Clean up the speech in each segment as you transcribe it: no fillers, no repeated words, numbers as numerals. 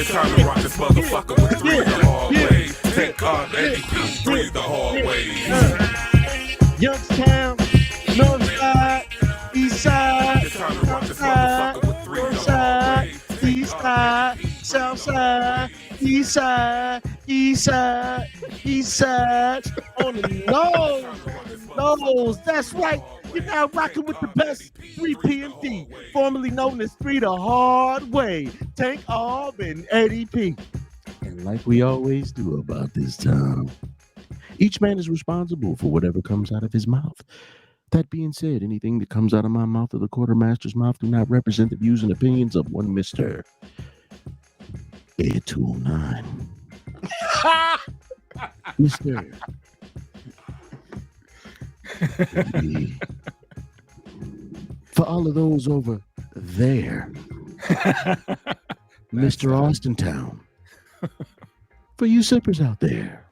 It's time to rock this motherfucker with three the hard way. Take on ADP, three the hard way. Youngstown, Northside, Eastside, It's time to rock this motherfucker with three the hard way. Eastside, Southside, Eastside, Eastside, Eastside, on the nose. That's right. You're now rocking with the best 3PMD, formerly known as 3 the Hard Way. Tank Orb and ADP. And like we always do about this time, each man is responsible for whatever comes out of his mouth. That being said, anything that comes out of my mouth or the quartermaster's mouth do not represent the views and opinions of one Mr. A209. Mr. For all of those over there, Mr. Austintown. For you sippers out there,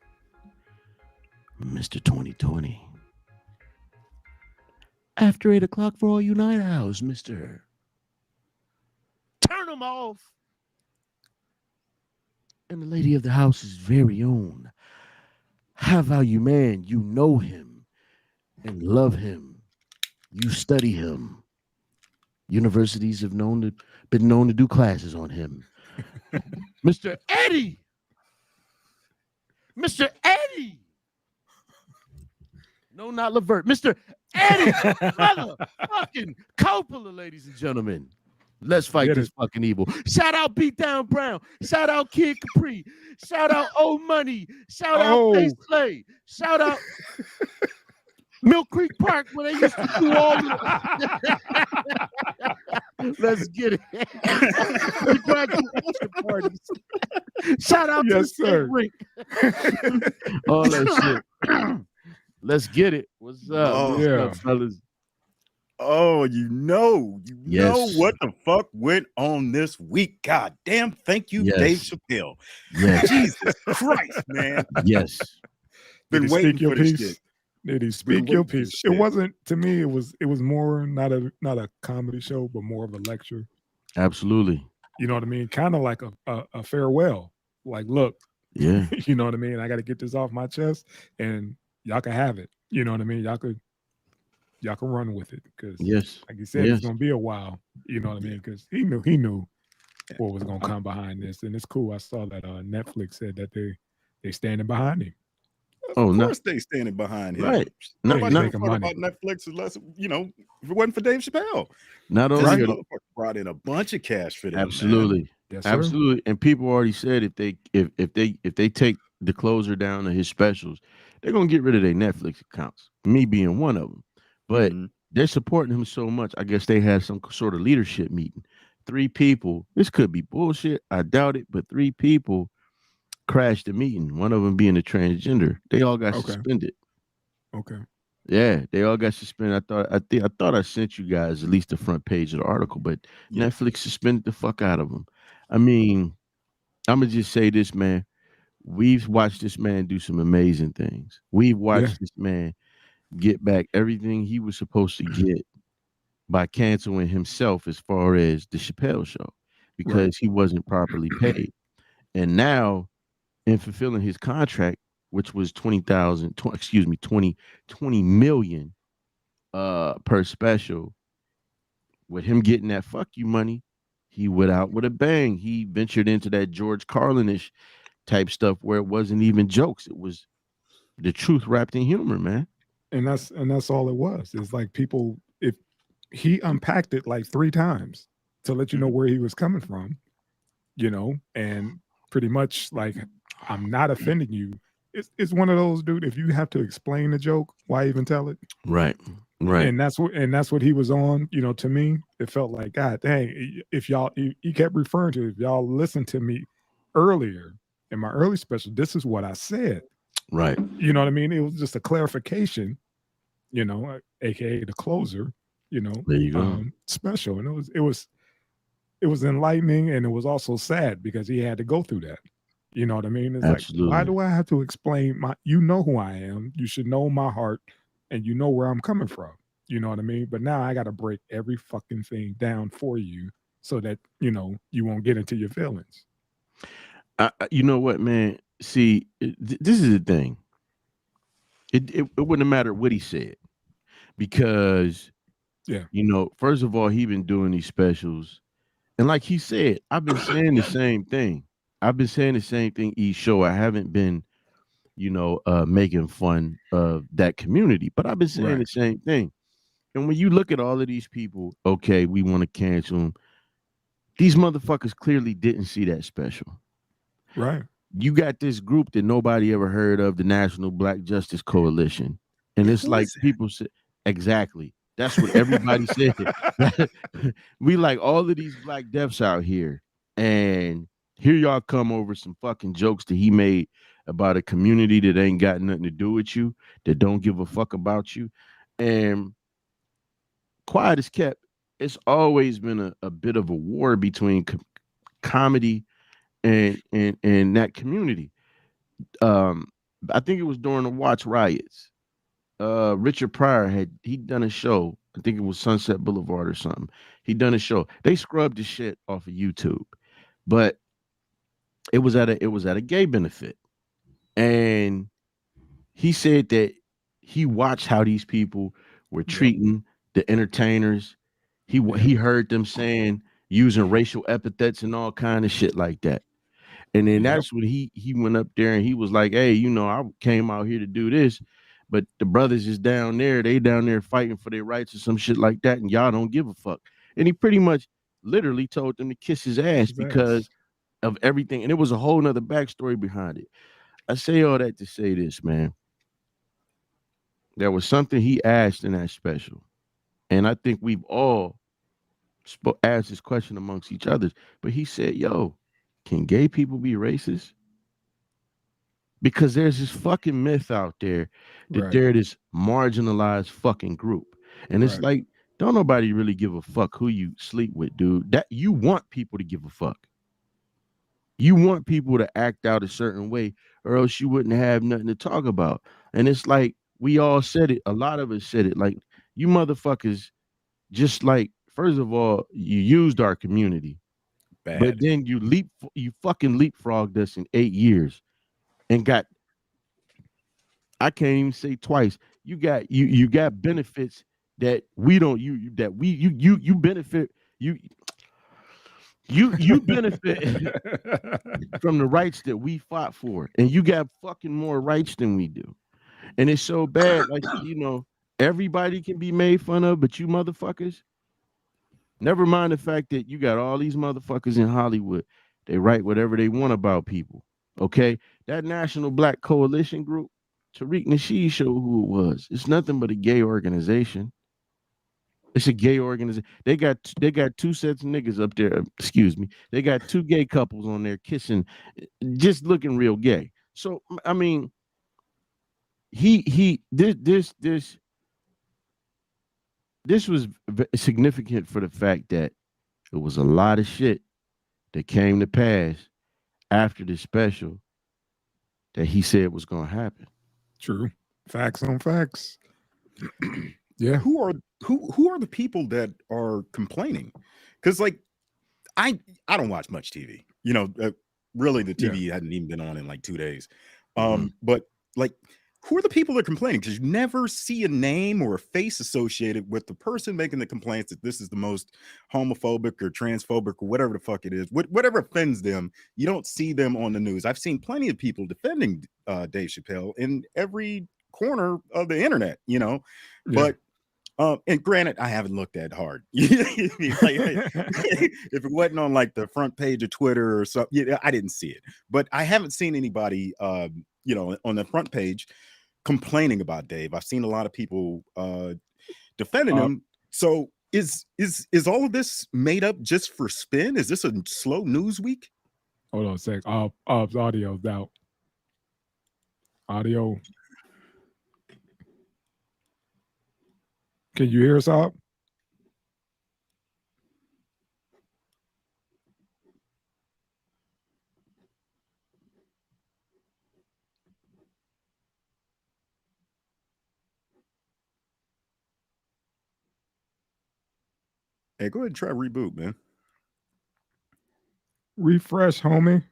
Mr. 2020. After 8 o'clock for all you night owls, Mr. Turn them off. And the lady of the house's very own high value man. You know him and love him. You study him. Universities have been known to do classes on him. Mr. Eddie. Mr. Eddie. No, not Levert. Mr. Eddie motherfucking Coppola, ladies and gentlemen. Let's fight this fucking evil. Shout out Beat Down Brown. Shout out Kid Capri. Shout out Old Money. Shout out Face Slay. Shout out Mill Creek Park where they used to do all the Let's get it. The graduation parties. Shout out to the state rink. All that shit. Let's get it. What's up? What's up, fellas? Oh, you know what the fuck went on this week. God damn, thank you, Dave Chappelle. Yes. Jesus Christ, man. Yes. Been waiting for this shit. Did he speak your piece? It wasn't, to me, it was more not a comedy show, but more of a lecture. Absolutely. You know what I mean? Kind of like a farewell. Like, look, yeah. You know what I mean? I got to get this off my chest and y'all can have it. You know what I mean? Y'all can run with it because, like you said, it's gonna be a while. You know what I mean? Because he knew what was gonna come behind this, and it's cool. I saw that Netflix said that they standing behind him. Of course, they standing behind him. Right? Nobody would talk about Netflix unless if it wasn't for Dave Chappelle. Not only brought in a bunch of cash for them. Absolutely, yes, absolutely. And people already said if they take the closer down to his specials, they're gonna get rid of their Netflix accounts. Me being one of them. But they're supporting him so much. I guess they had some sort of leadership meeting. 3 people. This could be bullshit. I doubt it. But 3 people crashed the meeting. One of them being a transgender. They all got suspended. Okay. Yeah, they all got suspended. I thought I sent you guys at least the front page of the article. But Netflix suspended the fuck out of them. I mean, I'm gonna just say this, man. We've watched this man do some amazing things. We've watched this man get back everything he was supposed to get by canceling himself as far as the Chappelle show because he wasn't properly paid. And now in fulfilling his contract, which was 20 million per special, with him getting that fuck you money, he went out with a bang. He ventured into that George Carlin-ish type stuff where it wasn't even jokes. It was the truth wrapped in humor, man. And that's all it was. It's like people, if he unpacked it like 3 times to let you know where he was coming from, and pretty much like, I'm not offending you. It's one of those, dude, if you have to explain the joke, why even tell it? Right. And that's what he was on. To me, it felt like, God dang, if y'all, he kept referring to, if y'all listened to me earlier in my early special, this is what I said. Right. You know what I mean? It was just a clarification, aka the closer, there you go. Special. And it was enlightening, and it was also sad because he had to go through that. You know what I mean? It's Absolutely. like, why do I have to explain you know who I am, you should know my heart, and you know where I'm coming from. You know what I mean? But now I got to break every fucking thing down for you so that, you won't get into your feelings. You know what, man? See, this is the thing. It wouldn't have mattered what he said because Yeah. first of all, he been doing these specials, and like he said, I've been saying the same thing. I've been saying the same thing each show. I haven't been, making fun of that community, but I've been saying Right. the same thing. And when you look at all of these people, okay, we want to cancel them. These motherfuckers clearly didn't see that special. Right. You got this group that nobody ever heard of, the National Black Justice Coalition. And Yeah, it's who like is people say, exactly. That's what everybody said. We like all of these black deaths out here. And here y'all come over some fucking jokes that he made about a community that ain't got nothing to do with you, that don't give a fuck about you. And quiet as kept, it's always been a bit of a war between comedy and that community. um I think it was during the Watch riots. Richard Pryor he done a show. I think it was Sunset Boulevard or something. He done a show. They scrubbed the shit off of YouTube, but it was at a gay benefit, and he said that he watched how these people were Yep. treating the entertainers. He Yeah. he heard them saying using racial epithets and all kind of shit like that. And then Yep. that's when he went up there and he was like, "Hey, I came out here to do this, but the brothers is down there. They down there fighting for their rights or some shit like that, and y'all don't give a fuck." And he pretty much literally told them to kiss his Kiss ass his ass. because of everything. And it was a whole nother backstory behind it. I say all that to say this, man. There was something he asked in that special, and I think we've all asked this question amongst each other. But he said, "Yo, can gay people be racist?" Because there's this fucking myth out there that Right. they're this marginalized fucking group. And it's Right. like, don't nobody really give a fuck who you sleep with, dude. That you want people to give a fuck. You want people to act out a certain way, or else you wouldn't have nothing to talk about. And it's like we all said it, a lot of us said it. Like, you motherfuckers, just like, first of all, you used our community, but bad? then you fucking leapfrogged us in 8 years and got, I can't even say twice. You got benefits that we don't that we you benefit you benefit from the rights that we fought for, and you got fucking more rights than we do. And it's so bad, like, everybody can be made fun of, but you motherfuckers, never mind the fact that you got all these motherfuckers in Hollywood. They write whatever they want about people. Okay? That National Black Coalition group, Tariq Nasheed showed who it was. It's nothing but a gay organization. It's a gay organization. They got two sets of niggas up there. Excuse me. They got two gay couples on there kissing, just looking real gay. So I mean, he this was significant for the fact that it was a lot of shit that came to pass after the special that he said was going to happen. True. Facts on facts. Yeah. Who are the people that are complaining? Because like I don't watch much TV. Really the TV hadn't even been on in like 2 days. But like, who are the people that are complaining? Because you never see a name or a face associated with the person making the complaints that this is the most homophobic or transphobic or whatever the fuck it is. Whatever offends them, you don't see them on the news. I've seen plenty of people defending Dave Chappelle in every corner of the internet, Yeah. but and granted, I haven't looked that hard. Like, if it wasn't on like the front page of Twitter or something, I didn't see it. But I haven't seen anybody, on the front page complaining about Dave. I've seen a lot of people defending him. So is all of this made up just for spin? Is this a slow news week? Hold on a sec. Audio's out. Audio. Can you hear us out? Hey, go ahead and try reboot, man. Refresh, homie.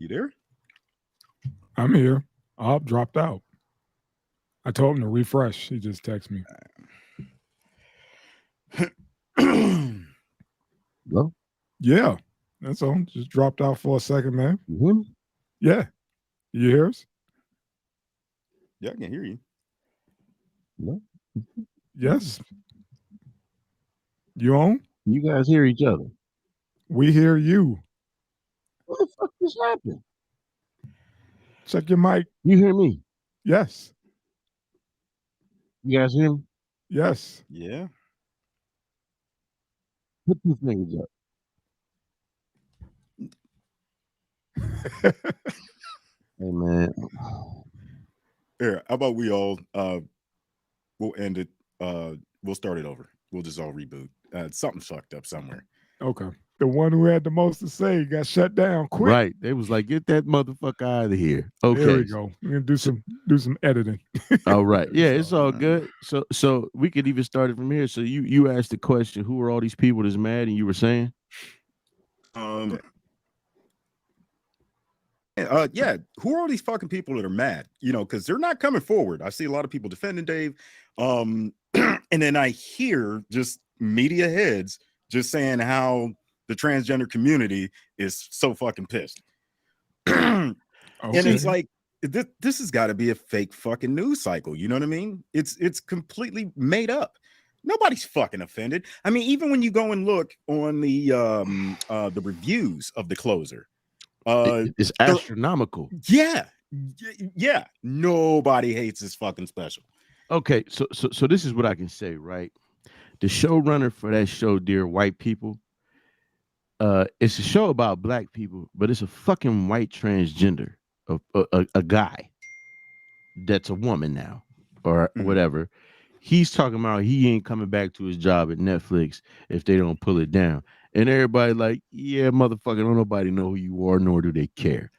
You there? I'm here. Up dropped out. I told him to refresh. He just texted me. Well, Yeah, that's all. Just dropped out for a second, man. mhm. Yeah, you hear us? Yeah, I can hear you. No. Yes. You on? You guys hear each other. We hear you. What the fuck just happened? Check your mic. You hear me? Yes. You guys hear me? Yes. Yeah. Put two fingers up. Hey man. Here, how about we all we'll end it. We'll start it over. We'll just all reboot. Something fucked up somewhere. Okay. The one who had the most to say got shut down quick. Right. They was like, get that motherfucker out of here. Okay. There we go. We're gonna do some editing. All right. Yeah, it's all good. So we could even start it from here. So you asked the question, who are all these people that's mad? And you were saying? Yeah, who are all these fucking people that are mad? You know, because they're not coming forward. I see a lot of people defending Dave. And then I hear just media heads just saying how the transgender community is so fucking pissed. And it's like this has got to be a fake fucking news cycle. You know what I mean? It's completely made up. Nobody's fucking offended. I mean, even when you go and look on the reviews of The Closer, It's astronomical. yeah. Nobody hates this fucking special. Okay, so this is what I can say, right? The showrunner for that show, Dear White People, it's a show about black people, but it's a fucking white transgender, a guy that's a woman now, or whatever. He's talking about he ain't coming back to his job at Netflix if they don't pull it down. And everybody like, yeah, motherfucker, don't nobody know who you are, nor do they care.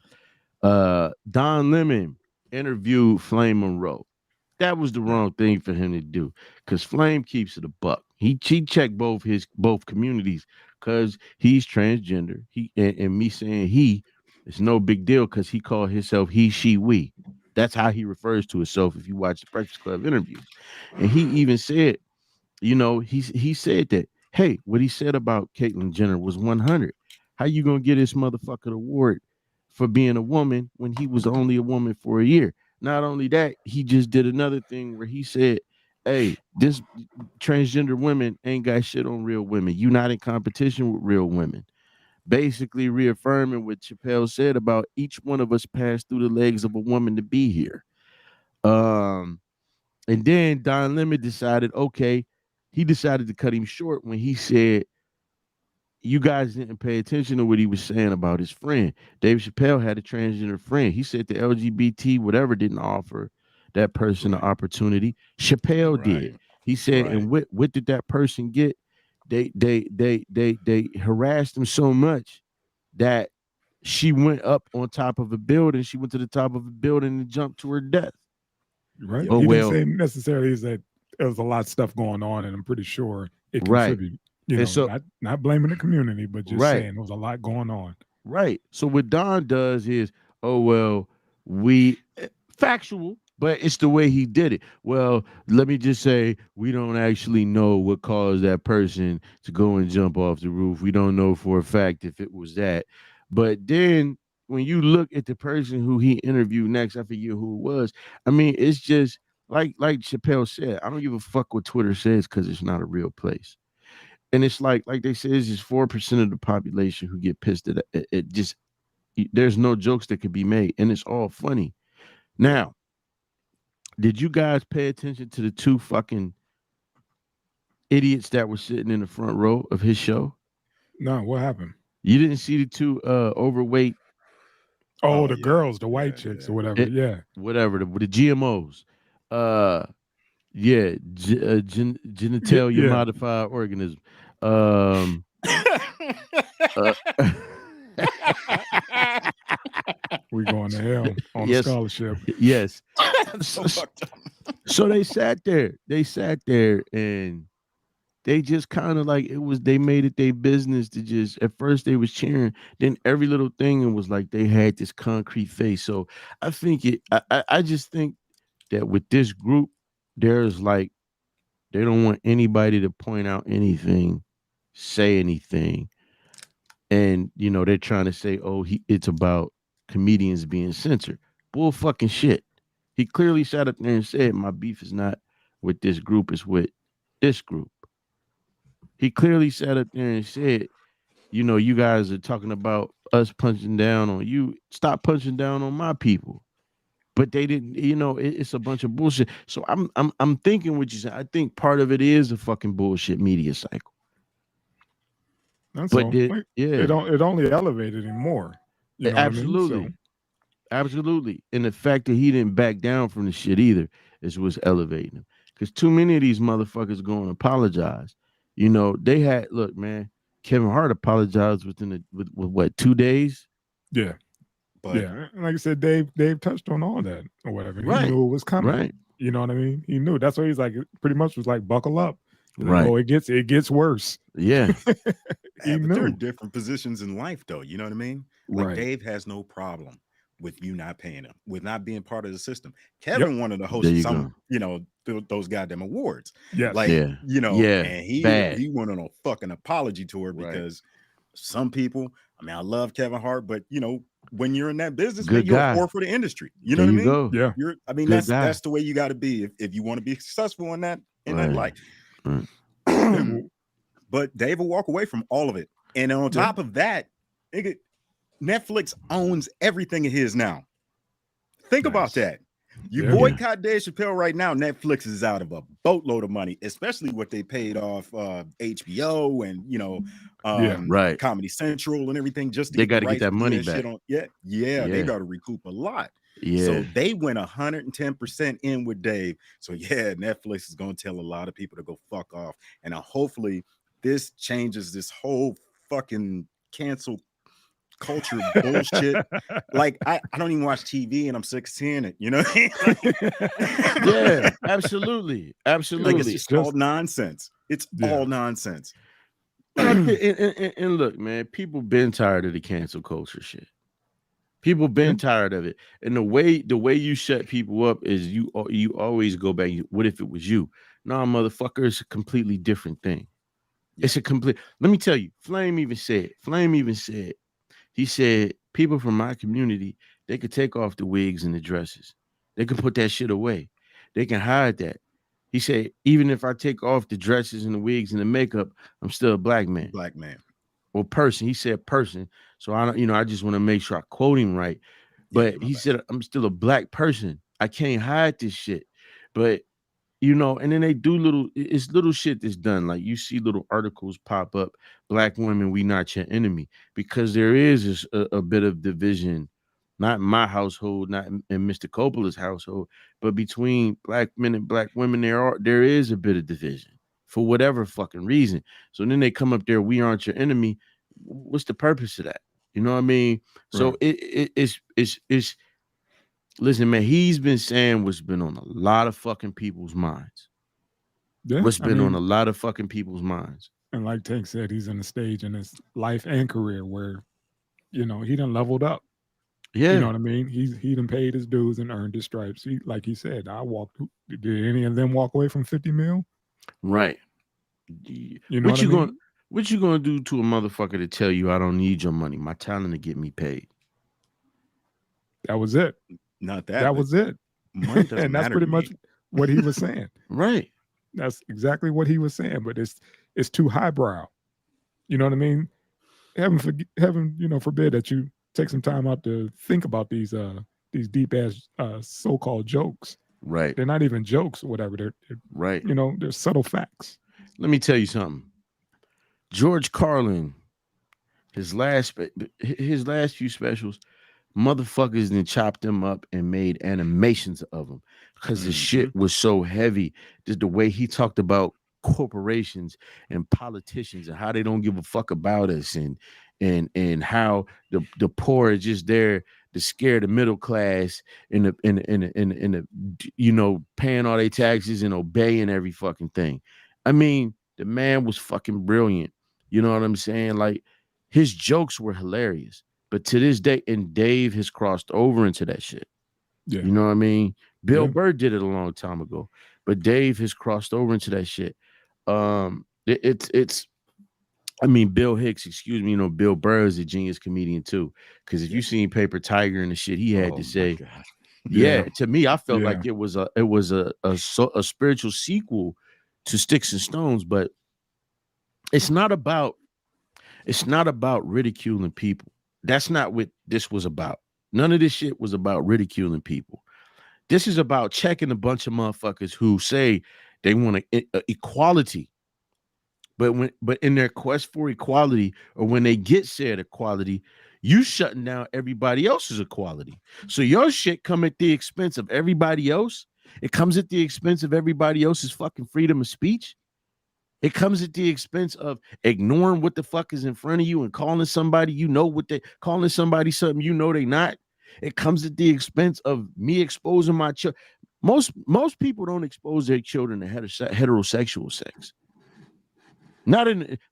Don Lemon interviewed Flame Monroe. That was the wrong thing for him to do, because Flame keeps it a buck. He checked both communities, because he's transgender. And me saying he, it's no big deal, because he called himself he, she, we. That's how he refers to himself if you watch the Breakfast Club interviews. And he even said, you know, he said that, hey, what he said about Caitlyn Jenner was 100. How you gonna get this motherfucker the award for being a woman when he was only a woman for a year? Not only that, he just did another thing where he said, hey, this transgender women ain't got shit on real women. You not in competition with real women. Basically reaffirming what Chappelle said about each one of us passed through the legs of a woman to be here. And then Don Lemon decided, okay, he decided to cut him short when he said, you guys didn't pay attention to what he was saying about his friend. Dave Chappelle had a transgender friend. He said the LGBT whatever didn't offer that person an opportunity. Chappelle did. He said, and what did that person get? They harassed him so much that she went up on top of a building. She went to the top of a building and jumped to her death. Right. Oh, he well, didn't say necessarily that there was a lot of stuff going on, and I'm pretty sure it contributed. You know, so, not blaming the community, but just saying there was a lot going on. Right. So what Don does is, oh, well, factual, but it's the way he did it. Well, let me just say, we don't actually know what caused that person to go and jump off the roof. We don't know for a fact if it was that. But then when you look at the person who he interviewed next, I forget who it was. I mean, it's just like Chappelle said, I don't give a fuck what Twitter says, because it's not a real place. And it's like they say, it's just 4% of the population who get pissed at it. Just, there's no jokes that could be made, and it's all funny. Now, did you guys pay attention to the two fucking idiots that were sitting in the front row of his show? No, what happened? You didn't see the two overweight? Oh, the girls, the white chicks or whatever. Whatever, the GMOs. Genitalia modified organism. We going to hell on a scholarship. Yes. So they sat there. And they just kind of like they made it their business to just at first they was cheering, then every little thing it was like they had this concrete face. So I think I just think that with this group, there's like they don't want anybody to point out anything, say anything, and they're trying to say, oh, it's about comedians being censored. Bull fucking shit. He clearly sat up there and said, my beef is not with this group, it's with this group. He clearly sat up there and said, you guys are talking about us punching down on you. Stop punching down on my people. But they didn't, it's a bunch of bullshit. So I'm thinking what you said. I think part of it is a fucking bullshit media cycle. That's But all. yeah, It only elevated him more. You know absolutely. what I mean? Absolutely. And the fact that he didn't back down from the shit either is what's elevating him. Because too many of these motherfuckers going to apologize. They had, look, man, Kevin Hart apologized with what, 2 days? Yeah. But yeah. Like I said, Dave touched on all that or whatever. Right. He knew it was coming. Right. You know what I mean? He knew. That's why he's like, pretty much was like, buckle up. Right. Oh, it gets worse. Yeah. yeah, but they're in knew. different positions in life, though. You know what I mean? Like Right. Dave has no problem with you not paying him, with not being part of the system. Kevin wanted to host There you some, those goddamn awards. Yes. Like, Yeah. and Bad. he went on a fucking apology tour Right. because some people, I mean, I love Kevin Hart, but when you're in that business, Good man, you're guy. a whore for the industry. You know There what I you mean? go. Yeah. Good guy. That's the way you got to be if you want to be successful in that Right. life. Right. But Dave will walk away from all of it. And on top of that, Netflix owns everything of his now. Think about that. You boycott Dave Chappelle right now, Netflix is out of a boatload of money, especially what they paid off HBO and right. Comedy Central and everything. Just to they got to get that money back. They got to recoup a lot. Yeah. So they went 110% in with Dave. So yeah, Netflix is going to tell a lot of people to go fuck off. And hopefully this changes this whole fucking cancel culture bullshit. Like I don't even watch TV and I'm sick of seeing it. You know what I mean? Yeah, absolutely. Absolutely. Like it's just all nonsense. It's all nonsense. And look, man, people been tired of the cancel culture shit. People been tired of it. And the way you shut people up is you always go back. What if it was you? Nah, motherfucker, it's a completely different thing. Yeah. It's a complete. Let me tell you, Flame even said, he said, people from my community, they could take off the wigs and the dresses. They can put that shit away. They can hide that. He said, even if I take off the dresses and the wigs and the makeup, I'm still a black man. Black man. Or person. He said person. So I don't, I just want to make sure I quote him right. But he said, I'm still a black person. I can't hide this shit. But and then they do it's little shit that's done. Like you see little articles pop up, black women, we not your enemy. Because there is a bit of division, not in my household, not in Mr. Coppola's household, but between black men and black women, there is a bit of division for whatever fucking reason. So then they come up there, we aren't your enemy. What's the purpose of that? You know what I mean? So it's listen, man, he's been saying what's been on a lot of fucking people's minds. Yeah, what's been on a lot of fucking people's minds. And like Tank said, he's in a stage in his life and career where, he done leveled up. Yeah. You know what I mean? He done paid his dues and earned his stripes. Like he said, did any of them walk away from 50 mil? Right. What you gonna do to a motherfucker to tell you I don't need your money? My talent to get me paid. That was it. Not that. That was it. Money doesn't and that's matter pretty to much me. what he was saying. Right. That's exactly what he was saying. But it's too highbrow. You know what I mean? Heaven forbid that you take some time out to think about these deep ass so-called jokes. Right. They're not even jokes or whatever. They're right. They're subtle facts. Let me tell you something. George Carlin, his last few specials, motherfuckers then chopped them up and made animations of them because the shit was so heavy. Just the way he talked about corporations and politicians and how they don't give a fuck about us and how the poor are just there to scare the middle class in the paying all their taxes and obeying every fucking thing. I mean, The man was fucking brilliant. You know what I'm saying? Like his jokes were hilarious. But to this day, and Dave has crossed over into that shit. Yeah. You know what I mean? Bill Yeah. Burr did it a long time ago, but Dave has crossed over into that shit. It's I mean, Bill Hicks, excuse me, you know, Bill Burr is a genius comedian too. Because if you seen Paper Tiger and the shit he had to say, Yeah. to me, I felt Yeah. like it was a spiritual sequel to Sticks and Stones, but it's not about ridiculing people. That's not what this was about. None of this shit was about ridiculing people. This is about checking a bunch of motherfuckers who say they want equality. But in their quest for equality, or when they get said equality, you shutting down everybody else's equality. So your shit come at the expense of everybody else. It comes at the expense of everybody else's fucking freedom of speech. It comes at the expense of ignoring what the fuck is in front of you and calling somebody, you know, calling somebody something you know they not. It comes at the expense of me exposing my children. Most people don't expose their children to heterosexual sex.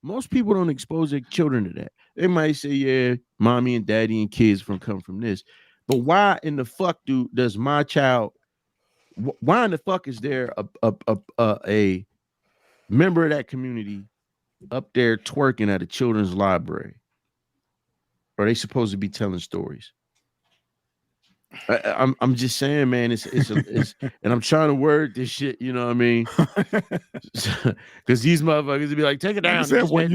Most people don't expose their children to that. They might say, yeah, mommy and daddy and kids come from this. But why in the fuck does my child, why in the fuck is there a member of that community up there twerking at a children's library? Are they supposed to be telling stories? I'm just saying, man, it's and I'm trying to word this shit, you know what I mean? Because these motherfuckers would be like, take it down. Said, when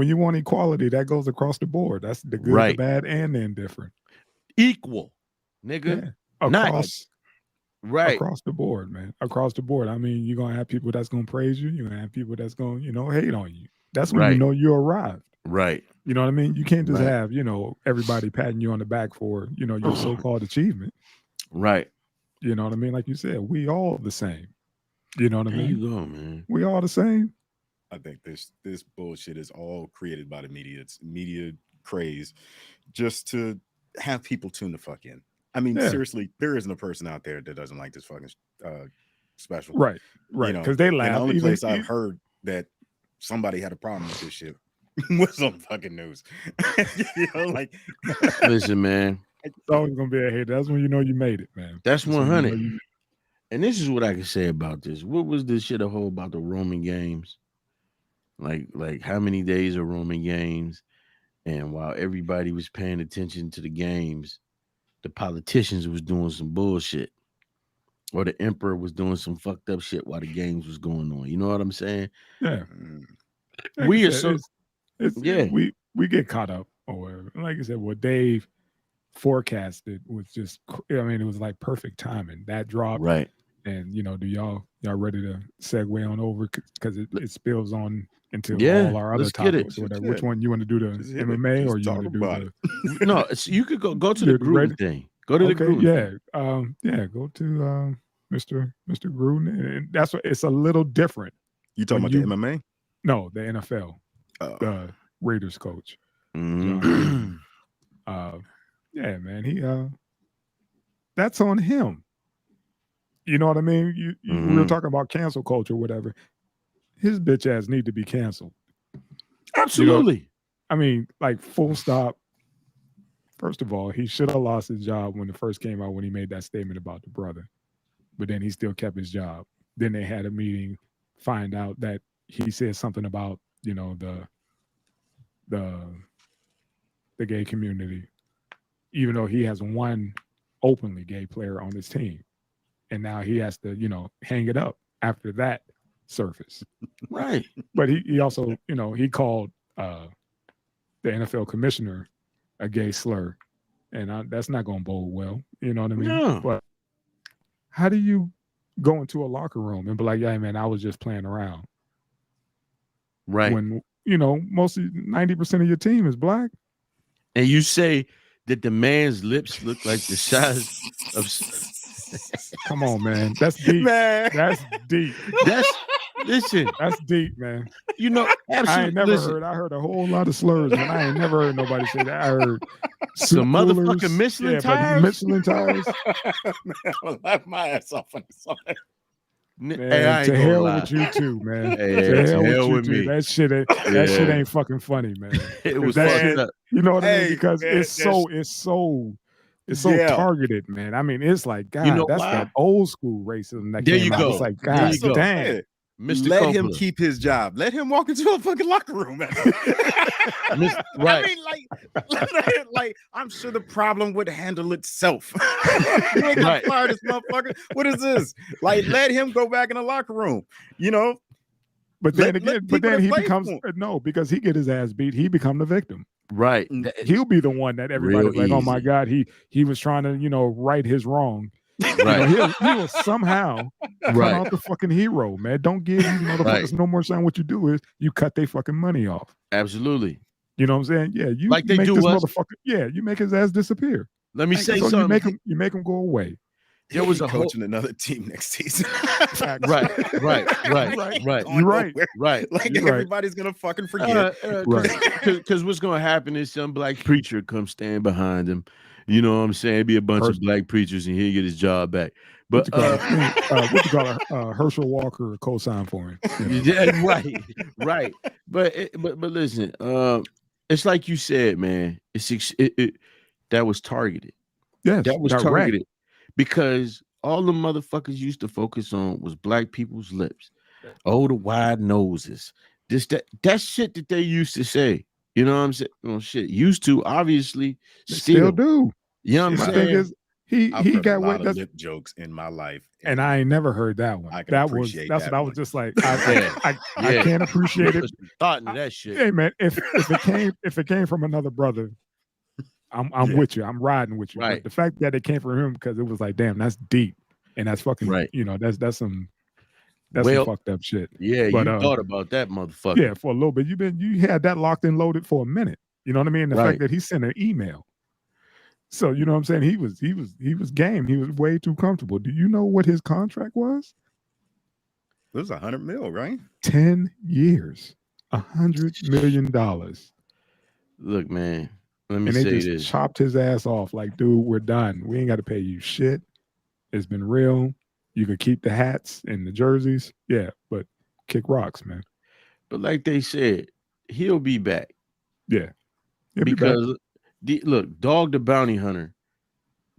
you want equality, that goes across the board. That's the good, the bad, and the indifferent. Equal, nigga. Yeah. Right. Across the board, man. Across the board. I mean, you're gonna have people that's gonna praise you, you're gonna have people that's gonna, hate on you. That's when you know you arrived. Right. You know what I mean? You can't just have, everybody patting you on the back for, your so-called achievement. Right. You know what I mean? Like you said, we all the same. You know what I mean? There you go, man. We all the same. I think this bullshit is all created by the media. It's media craze just to have people tune the fuck in. I mean, seriously, there isn't a person out there that doesn't like this fucking special. Right. Because they laugh. And the only place I've heard that somebody had a problem with this shit was on fucking news. Listen, man. It's always gonna be a hate. That's when you know you made it, man. That's 100. And this is what I can say about this. What was this shit about the Roman games? Like how many days of Roman games? And while everybody was paying attention to the games, the politicians was doing some bullshit. Or the emperor was doing some fucked up shit while the games was going on. You know what I'm saying? Yeah. We are so we get caught up or whatever. Like I said, what Dave forecasted was just, it was like perfect timing. That drop, right? And do y'all ready to segue on over because it spills on into all our other topics or whatever. Which one you want to do, the MMA or you want to do the? No, you could go to the Gruden thing. Go to the Gruden. Yeah. Go to Mr. Gruden, and that's what it's a little different. You talking about the MMA? No, the NFL. The Raiders coach. Mm-hmm. Yeah, man. He that's on him. You know what I mean? We were talking about cancel culture, whatever. His bitch ass need to be canceled. Absolutely. I mean, like full stop. First of all, he should have lost his job when it first came out when he made that statement about the brother. But then he still kept his job. Then they had a meeting, find out that he said something about, the gay community, even though he has one openly gay player on his team. And now he has to, hang it up after that surface. Right. But he also, he called the NFL commissioner a gay slur. And that's not going to bode well. You know what I mean? Yeah. But how do you go into a locker room and be like, yeah, man, I was just playing around? Right. When, mostly 90% of your team is black. And you say that the man's lips look like the size of... Come on, man. That's deep. Man. That's deep. Listen. That's deep, man. Absolutely. I ain't never heard. I heard a whole lot of slurs, man. I ain't never heard nobody say that. I heard some motherfucking Michelin tires. Michelin tires. Man, I will laugh my ass off on the side. Man, I ain't to gonna hell lie. with you too, man. Hey, to hell with you with too. me. That shit Yeah. ain't fucking funny, man. It was that fucked shit, up. you know what I mean? Hey, Because man, it's so Yeah. targeted, man. I mean, it's like, God, You know that's why? that old school racism that There came you out. go. It's like, There God you go. damn. Mr. Let him Coppola. keep his job. Let him walk into a fucking locker room. Right. I mean, like, I'm sure the problem would handle itself. You ain't gonna Right. fire this motherfucker. What is this? Like, let him go back in the locker room. You know. But then Let again, people but then that he play becomes for him. no, because he get his ass beat, he become the victim. Right. He'll be the one that everybody's Real like, oh my easy. God, he was trying to, right his wrong. Right. He will somehow come Right. out the fucking hero, man. Don't give these motherfuckers Right. no more sign. What you do is you cut their fucking money off. Absolutely. You know what I'm saying? Yeah, you Like they make do this us. motherfucker. Yeah, you make his ass disappear. Let me say So something. you make him go away. There was a whole coaching another team next season. right. Going You're right. nowhere. Right. Like You're right. everybody's gonna fucking forget. Because what's gonna happen is some black preacher come stand behind him. You know what I'm saying? Be a bunch of black preachers and he'll get his job back. But what you call a Herschel Walker co-sign for him? Yeah, right. But listen, it's like you said, man. That was targeted. Yes, that was direct. targeted because all the motherfuckers used to focus on was black people's lips. Oh, the wide noses. That shit that they used to say. You know what I'm saying? Well, shit, used to obviously They still do. You know what I'm My saying? thing is, he I've heard got a lot away. of lip jokes in my life, and I ain't never heard that one. I can That's appreciate what that I one. was just like, I can't appreciate it. Put some thought into that shit. Hey man, if it came from another brother, I'm with you. I'm riding with you. Right. But the fact that it came from him, because it was like, damn, that's deep, and that's fucking right. That's some fucked up shit. Yeah, but, you thought about that motherfucker. Yeah, for a little bit. You had that locked and loaded for a minute. You know what I mean? The fact that he sent an email. So you know what I'm saying? He was game. He was way too comfortable. Do you know what his contract was? It was $100 million, right? 10 years, $100 million. Look, man. Let me and they say just this. chopped his ass off. Like, dude, we're done. We ain't got to pay you shit. It's been real. You can keep the hats and the jerseys. Yeah, but kick rocks, man. But like they said, he'll be back. Yeah. Because look, Dog the Bounty Hunter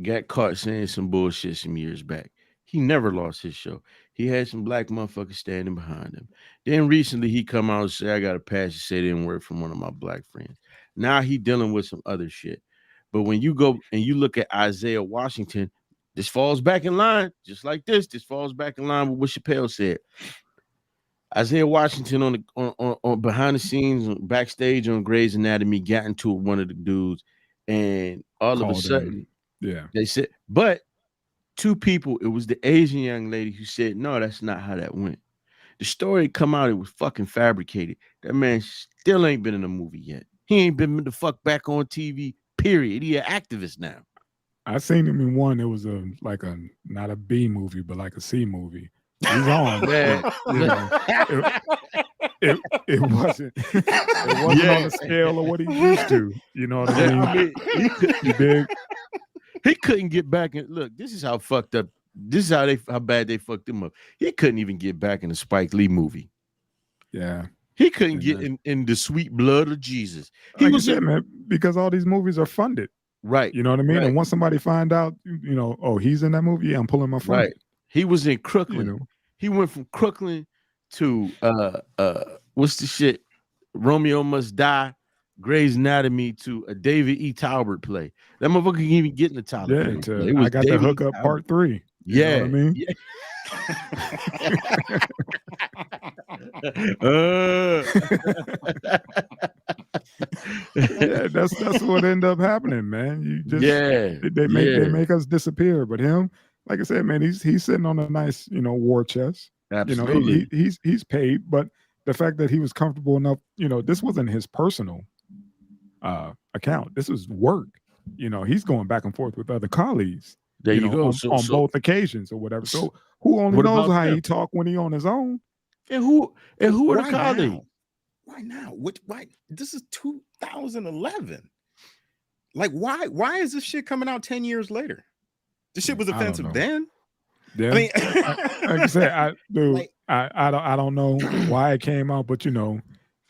got caught saying some bullshit some years back. He never lost his show. He had some black motherfuckers standing behind him. Then recently he come out and say, I got a pass to say it didn't work from one of my black friends. Now he dealing with some other shit. But when you go and you look at Isaiah Washington, this falls back in line, just like this. This falls back in line with what Chappelle said. Isaiah Washington on behind the scenes, backstage on Grey's Anatomy, got into one of the dudes, and all of a sudden, they said, but two people, it was the Asian young lady who said, no, that's not how that went. The story come out, it was fucking fabricated. That man still ain't been in a movie yet. He ain't been the fuck back on TV, period. He an activist now. I seen him in one. It was not a B movie, but like a C movie. He's on. It wasn't on the scale of what he used to. You know what I mean? He couldn't get back in. Look, this is how fucked up. This is how bad they fucked him up. He couldn't even get back in the Spike Lee movie. Yeah. He couldn't get in the sweet blood of Jesus. He was said, man, because all these movies are funded. Right. You know what I mean? Right. And once somebody find out, oh, he's in that movie, yeah, I'm pulling my phone. Right. He was in Crooklyn. He went from Crooklyn to what's the shit? Romeo Must Die, Grey's Anatomy to a David E. Talbert play. That motherfucker can even get in the Tyler. Yeah, I got the hookup part 3. You know what I mean? Yeah. Yeah, that's what ended up happening, man. You just they make us disappear. But him, like I said, man, he's sitting on a nice, war chest. Absolutely. He's paid, but the fact that he was comfortable enough, this wasn't his personal account. This was work. He's going back and forth with other colleagues. There you go. On both occasions or whatever. So who only knows how he talk when he on his own? And who are the colleagues? Why now? Why? This is 2011. Like, why is this shit coming out 10 years later? This shit was offensive then. Yeah. I mean, Like I said, Like- I don't know why it came out, but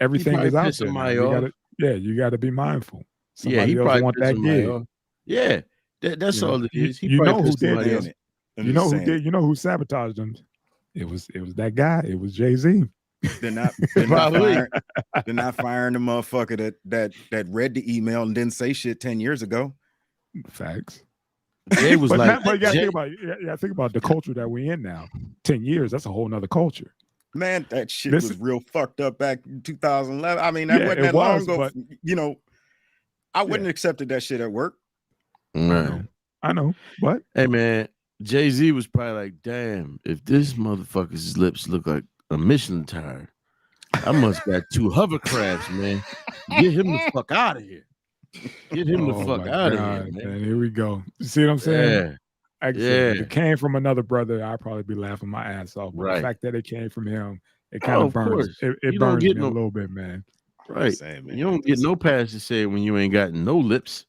everything probably is out pissed there now. somebody You off. gotta be mindful. Yeah, he Somebody else probably want pissed that somebody gig. off. Yeah, that's You know, all it is. He you probably know who pissed did somebody that. off. saying it. I'm You just know who saying did? You know who sabotaged him? It was that guy. It was Jay-Z. They're not Probably. firing. They're not firing the motherfucker that read the email and didn't say shit 10 years ago. Facts. Jay was But like, you gotta Jay, think about the culture that we in now. 10 years, that's a whole nother culture. Man, that shit This was real fucked up back in 2011. I mean, that Yeah, wasn't it that long was, ago. but- You know, I wouldn't have accepted that shit at work. right. I know, but Hey man, Jay-Z was probably like, damn, if this motherfucker's lips look like a Michelin tire, I must got 2 hovercrafts, man. Get him the fuck out of here. Get him the fuck my out of God, here, man. man. Here we go. You see what I'm saying? Yeah, Like I said, if yeah. it came from another brother, I'd probably be laughing my ass off. But Right. the fact that it came from him, it kind Oh, of of burns. course. It You don't burns get me no- a little bit, man. Right. Saying, man, You don't get no pass to say it when you ain't got no lips.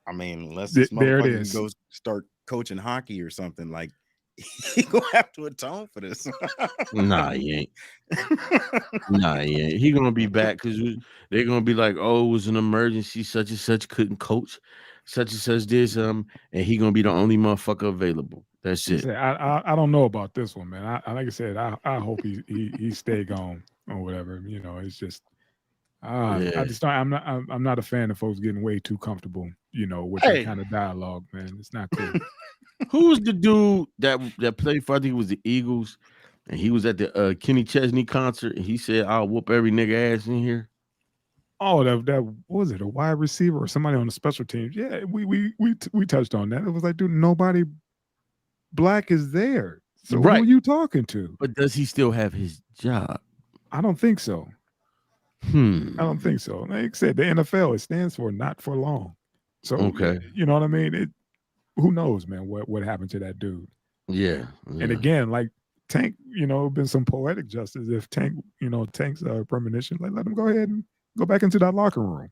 I mean, unless this There it motherfucker is. goes start coaching hockey or something, like he gonna have to atone for this. Nah, he ain't. Nah, he ain't. He gonna be back because they're gonna be like, oh, it was an emergency, such and such couldn't coach, such and such did something, and he gonna be the only motherfucker available. That's it. I don't know about this one, man. I like I said, I hope he stay gone or whatever. You know, it's just I Yeah. just don't, I'm not a fan of folks getting way too comfortable, with Hey. that kind of dialogue, man. It's not cool. Who was the dude that played for? I think it was the Eagles, and he was at the Kenny Chesney concert, and he said, "I'll whoop every nigga ass in here." Oh, that what was it, a wide receiver or somebody on the special teams? Yeah, we touched on that. It was like, dude, nobody black is there. So Right. who are you talking to? But does he still have his job? I don't think so. I don't think so. Like I said, the NFL, it stands for not for long. So Okay. you know what I mean? Who knows, man, what happened to that dude? Yeah. And again, like Tank, been some poetic justice. If Tank's premonition, like let him go ahead and go back into that locker room.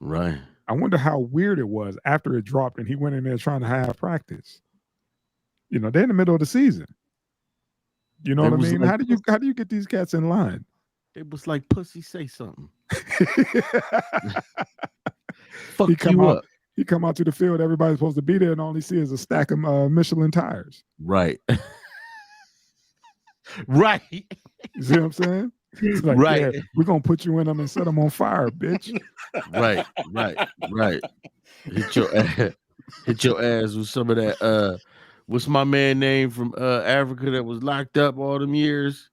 Right. I wonder how weird it was after it dropped and he went in there trying to have practice. They're in the middle of the season. You know It what I was mean? like- How do you get these cats in line? It was like, pussy, say something. Fuck He come you out- up. He come out to the field, everybody's supposed to be there, and all he see is a stack of Michelin tires. Right. Right. You see what I'm saying? It's like, Right. yeah, we're gonna put you in them and set them on fire, bitch. Right. Hit your ass with some of that. What's my man name from Africa that was locked up all them years?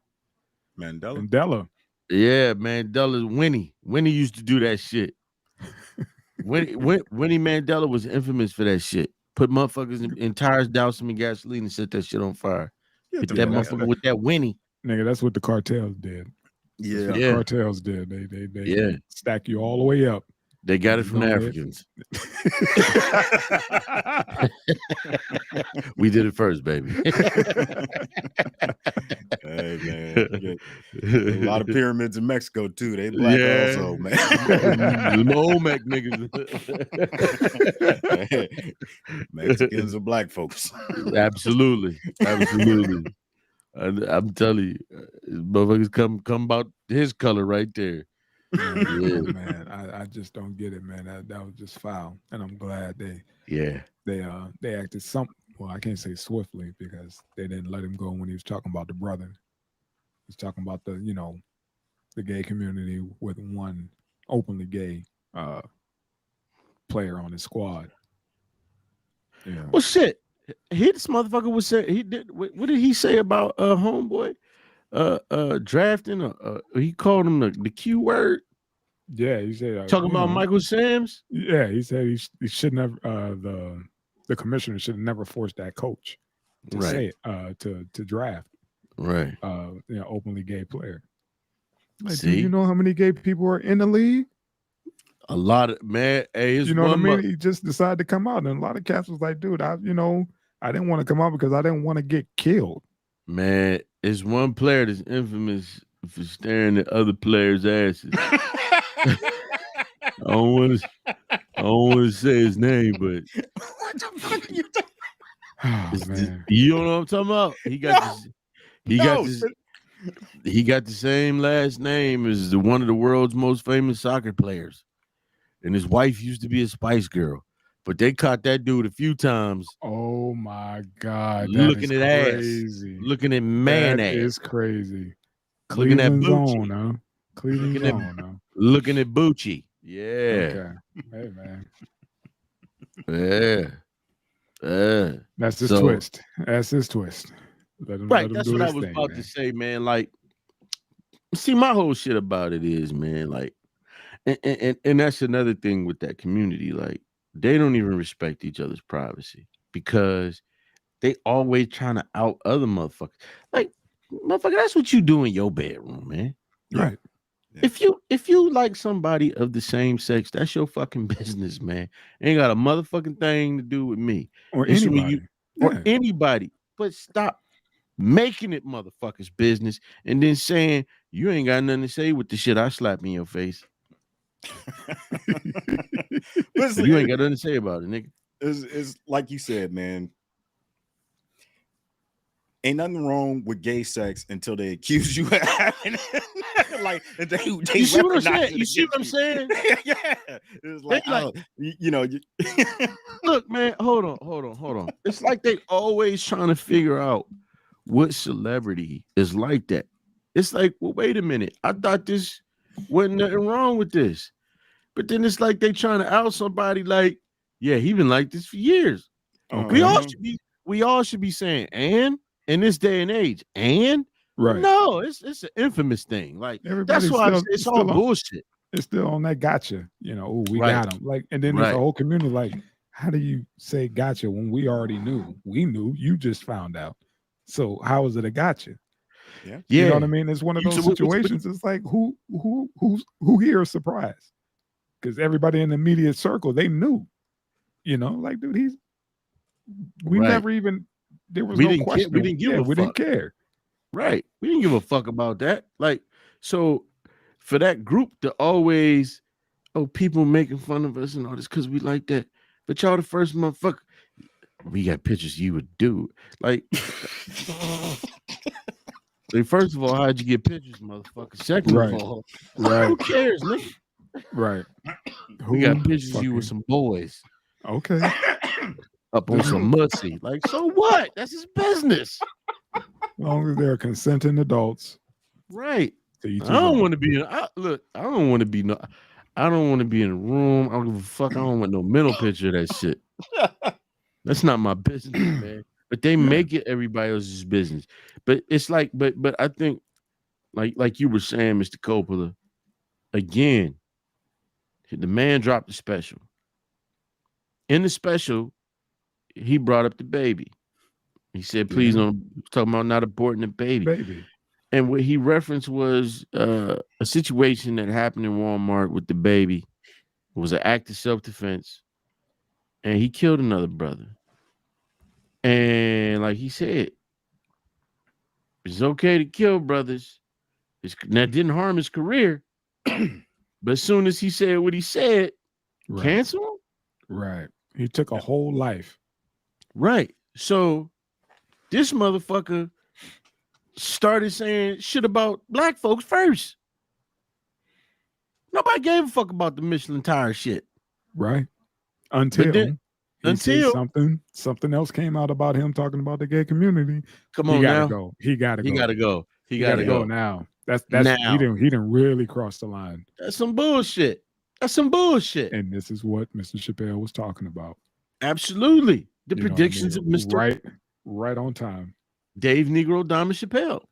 Mandela. Mandela. Yeah, Mandela. Winnie used to do that shit. Winnie Mandela was infamous for that shit. Put motherfuckers in tires, douse them in gasoline, and set that shit on fire. Hit that motherfucker with that Winnie. Nigga, that's what the cartels did. That's what the Yeah. cartels did. They Yeah. stack you all the way up. They got it from the Go ahead. Africans. We did it first, baby. Hey man, a lot of pyramids in Mexico too. They black also, man. Them Olmec niggas. Mexicans are black folks. Absolutely. I'm telling you, motherfuckers come about his color right there. Yeah, man, I just don't get it, man. That was just foul, and I'm glad they acted well, I can't say swiftly because they didn't let him go when he was talking about the brother. He's talking about the gay community with one openly gay player on his squad. Yeah. Well, shit. This motherfucker was saying he did. What did he say about homeboy? Drafting. He called him the Q word. Yeah, he said Talking about Michael Sam's. Yeah, he said he should never. The commissioner should have never forced that coach to say it, to draft Right. openly gay player. Like, do See? you know how many gay people are in the league? A lot of man. Hey, it's You know what I one mean? He just decided to come out, and a lot of cats was like, "Dude, I didn't want to come out because I didn't want to get killed." man. It's one player that's infamous for staring at other players' asses. I don't want to say his name, but What the fuck are you talking? Oh man. You know what I'm talking about? He got No, this. He no, got this. He got the same last name as one of the world's most famous soccer players, and his wife used to be a Spice Girl. But they caught that dude a few times Oh my God. That is looking at ass, crazy. looking at man That ass, is crazy. looking at Cleveland's Bucci, own, huh? Cleveland's looking at own, huh? looking at Bucci. Yeah, Okay. Hey man. yeah. That's his So twist. That's his twist. Let him right, do that's what I his was thing, about to man. say, man. Like, see, my whole shit about it is, man, like, and that's another thing with that community. Like, they don't even respect each other's privacy because they always trying to out other motherfuckers. Like, motherfucker, that's what you do in your bedroom, man. Yeah. Right. Yeah. If you like somebody of the same sex, that's your fucking business, man. Ain't got a motherfucking thing to do with me. Or It's when you anybody. or Yeah. anybody, but stop making it motherfuckers business and then saying you ain't got nothing to say with the shit I slap in your face. Listen, You ain't got nothing to say about it, nigga. it's like you said, man. Ain't nothing wrong with gay sex until they accuse you of having it. Like they You see what I'm saying? weaponize it You see what I'm against saying? you. Yeah, it's like, They like- oh, you know, Look, man, hold on. It's like they always trying to figure out what celebrity is like that. It's like, well, wait a minute. I thought this wasn't nothing wrong with this. But then it's like they trying to out somebody like, yeah, he been like this for years. Okay. We all should be saying, and in this day and age, and Right. no, it's an infamous thing. Like Everybody's that's why still- it's still all on- bullshit. It's still on that gotcha. You know, oh, we Right. got him. Like, and then there's Right. a whole community like, how do you say gotcha when we already knew? We knew, you just found out. So how is it a gotcha? yeah. You know Yeah. what I mean? It's one of You- those so what- situations. It's like who here is surprised? Because everybody in the immediate circle, they knew. You know, like, dude, we Right. never even there was We no didn't care- question. we didn't give a we fuck. didn't care. Right. We didn't give a fuck about that. Like, so for that group to always, oh, people making fun of us and all this because we like that. But y'all the first motherfucker. We got pictures you would do. Like, first of all, how'd you get pictures, motherfucker? Second Right. of all, Right. who cares, nigga? Right. We got Who pictures of you with fucking- some boys Okay. up on some mussy. Like, so what? That's his business. As long as they're consenting adults. Right. To each I don't his want to be in. I don't want to be no. I don't want to be in a room. I don't give a fuck. I don't want no mental picture of that shit. That's not my business, man. But they make it everybody else's business. But it's like, but I think, like you were saying, Mr. Coppola, again, the man dropped the special. In the special, he brought up the baby. He said, "Please don't talking about not aborting the baby." baby. And what he referenced was a situation that happened in Walmart with the baby. It was an act of self-defense, and he killed another brother. And like he said, it's okay to kill brothers. That didn't harm his career. But as soon as he said what he said, Right. cancel him? Right. He took a whole life. Right. So this motherfucker started saying shit about black folks first. Nobody gave a fuck about the Michelin tire shit. Right. Until then- he said until- something else came out about him talking about the gay community. Come He on gotta now. go. He gotta He go. gotta go. He He gotta go. now. That's Now. he didn't really cross the line. That's some bullshit. That's some bullshit. And this is what Mr. Chappelle was talking about. Absolutely. The You know what I predictions mean? of Mr. Right on time. Dave Negro Diamond Chappelle.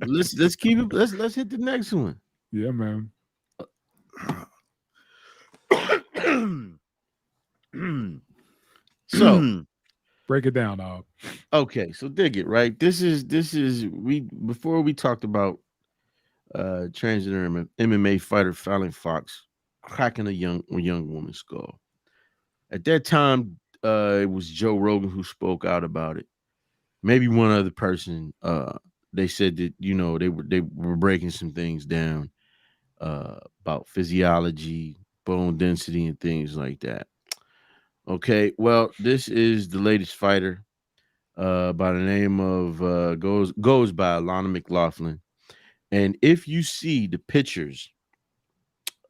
Let's keep it. Let's hit the next one. Yeah, man. So Break it down, okay, so dig it, right? This is we before we talked about transgender MMA fighter Fallon Fox cracking a young woman's skull. At that time, it was Joe Rogan who spoke out about it. Maybe one other person. They said that they were breaking some things down about physiology, bone density, and things like that. Okay, well, this is the latest fighter by the name of goes by Lana McLaughlin. And if you see the pictures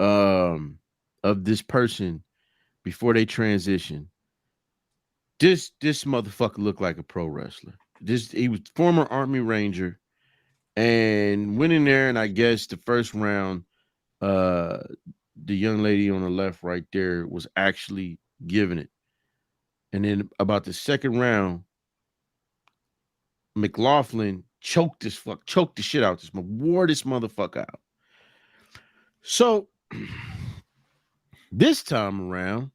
of this person before they transition, this motherfucker looked like a pro wrestler. He was former Army Ranger and went in there, and I guess the first round, uh the young lady on the left right there was actually giving it. And then about the second round, McLaughlin choked the shit out wore this motherfucker out. So this time around,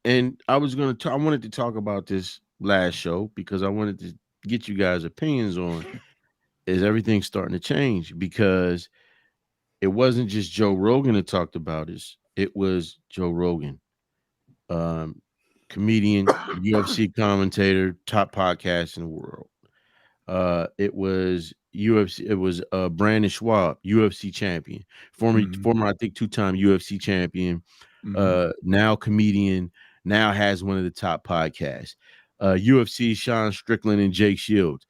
and I wanted to talk about this last show because I wanted to get you guys' opinions on is everything starting to change, because it wasn't just Joe Rogan that talked about this. It was Joe Rogan, comedian, UFC commentator, top podcast in the world. It was UFC. It was Brandon Schwab, UFC champion, former I think 2-time UFC champion. Now comedian, now has one of the top podcasts. UFC Sean Strickland and Jake Shields.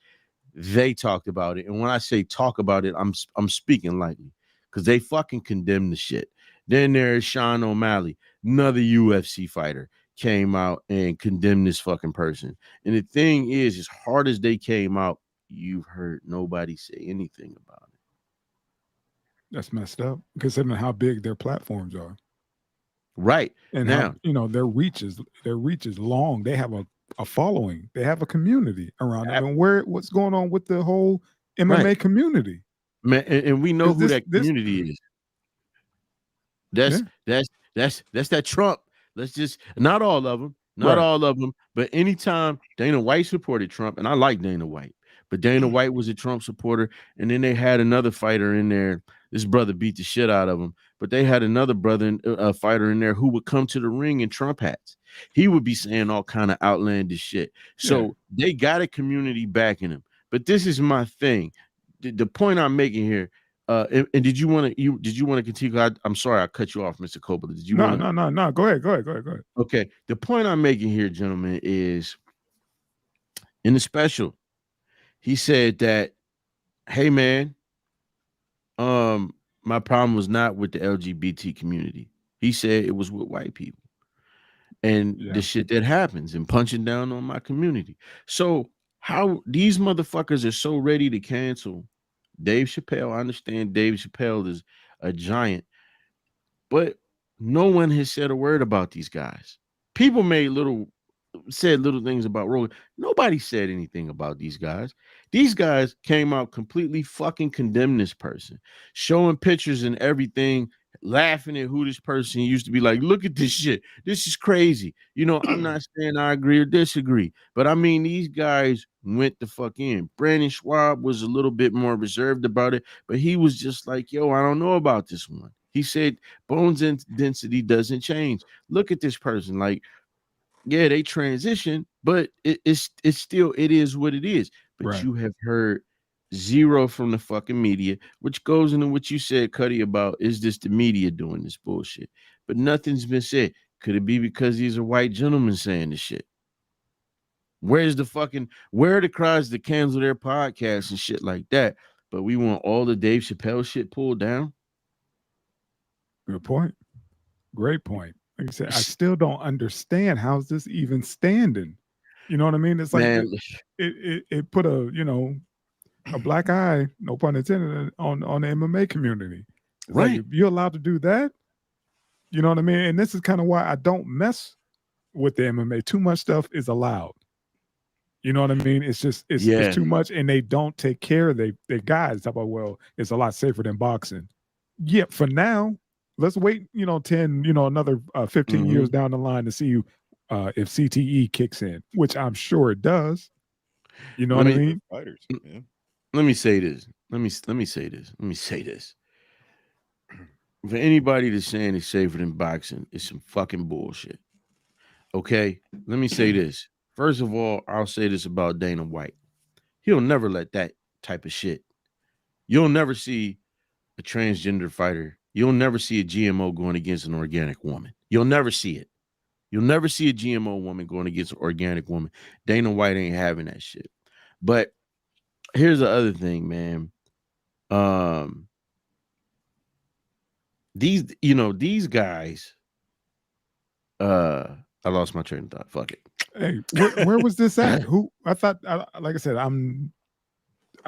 They talked about it, and when I say talk about it, I'm speaking lightly because they fucking condemned the shit. Then there's Sean O'Malley, another UFC fighter, came out and condemned this fucking person. And the thing is, as hard as they came out, you've heard nobody say anything about it. That's messed up, considering how big their platforms are. Right. And now, how, their reach is long. They have a following. They have a community around them. And what's going on with the whole MMA community? Man, and we know who that community is. That's that Trump. Let's just not all of them, all of them, but anytime Dana White supported Trump, and I like Dana White, but Dana White was a Trump supporter, and then they had another fighter in there. This brother beat the shit out of him, but they had another fighter in there who would come to the ring in Trump hats. He would be saying all kind of outlandish shit. So they got a community backing him. But this is my thing. The point I'm making here. And did you want to continue? I'm sorry, I cut you off, Mr. Coppola. Did you want to? No. Go ahead. Okay. The point I'm making here, gentlemen, is in the special, he said that, hey man, my problem was not with the LGBT community. He said it was with white people and the shit that happens and punching down on my community. So how these motherfuckers are so ready to cancel Dave Chappelle. I understand Dave Chappelle is a giant, but no one has said a word about these guys. People said little things about Rogan. Nobody said anything about these guys. These guys came out completely fucking condemning this person, showing pictures and everything, laughing at who this person used to be. Like, look at this shit. This is crazy. I'm not saying I agree or disagree, but I mean, these guys went the fuck in. Brandon Schwab was a little bit more reserved about it, but he was just like, yo, I don't know about this one. He said bones density doesn't change. Look at this person. Like, yeah, they transition, but it's still, it is what it is. But you have heard zero from the fucking media, which goes into what you said, Cuddy, about is this the media doing this bullshit? But nothing's been said. Could it be because these are white gentlemen saying this shit? Where are the cries to cancel their podcasts and shit like that? But we want all the Dave Chappelle shit pulled down? Good point. Great point. Like I said, I still don't understand how's this even standing. You know what I mean? It's like it put a black eye, no pun intended, on the MMA community. It's like, if you're allowed to do that, you know what I mean? And this is kind of why I don't mess with the MMA. Too much stuff is allowed. You know what I mean? It's just it's too much, and they don't take care of their guys. Talk about, well, it's a lot safer than boxing. Yeah, for now. Let's wait, 10, another 15 years down the line to see if CTE kicks in, which I'm sure it does. You know what I mean? Fighters, Let me say this. Let me say this. For anybody that's saying it's safer than boxing, it's some fucking bullshit. Okay? Let me say this. First of all, I'll say this about Dana White. He'll never let that type of shit. You'll never see a transgender fighter. You'll never see a GMO going against an organic woman. You'll never see it. You'll never see a GMO woman going against an organic woman. Dana White ain't having that shit. But here's the other thing, man. These guys. I lost my train of thought. Fuck it. Hey, where was this at? Who? I thought, like I said, I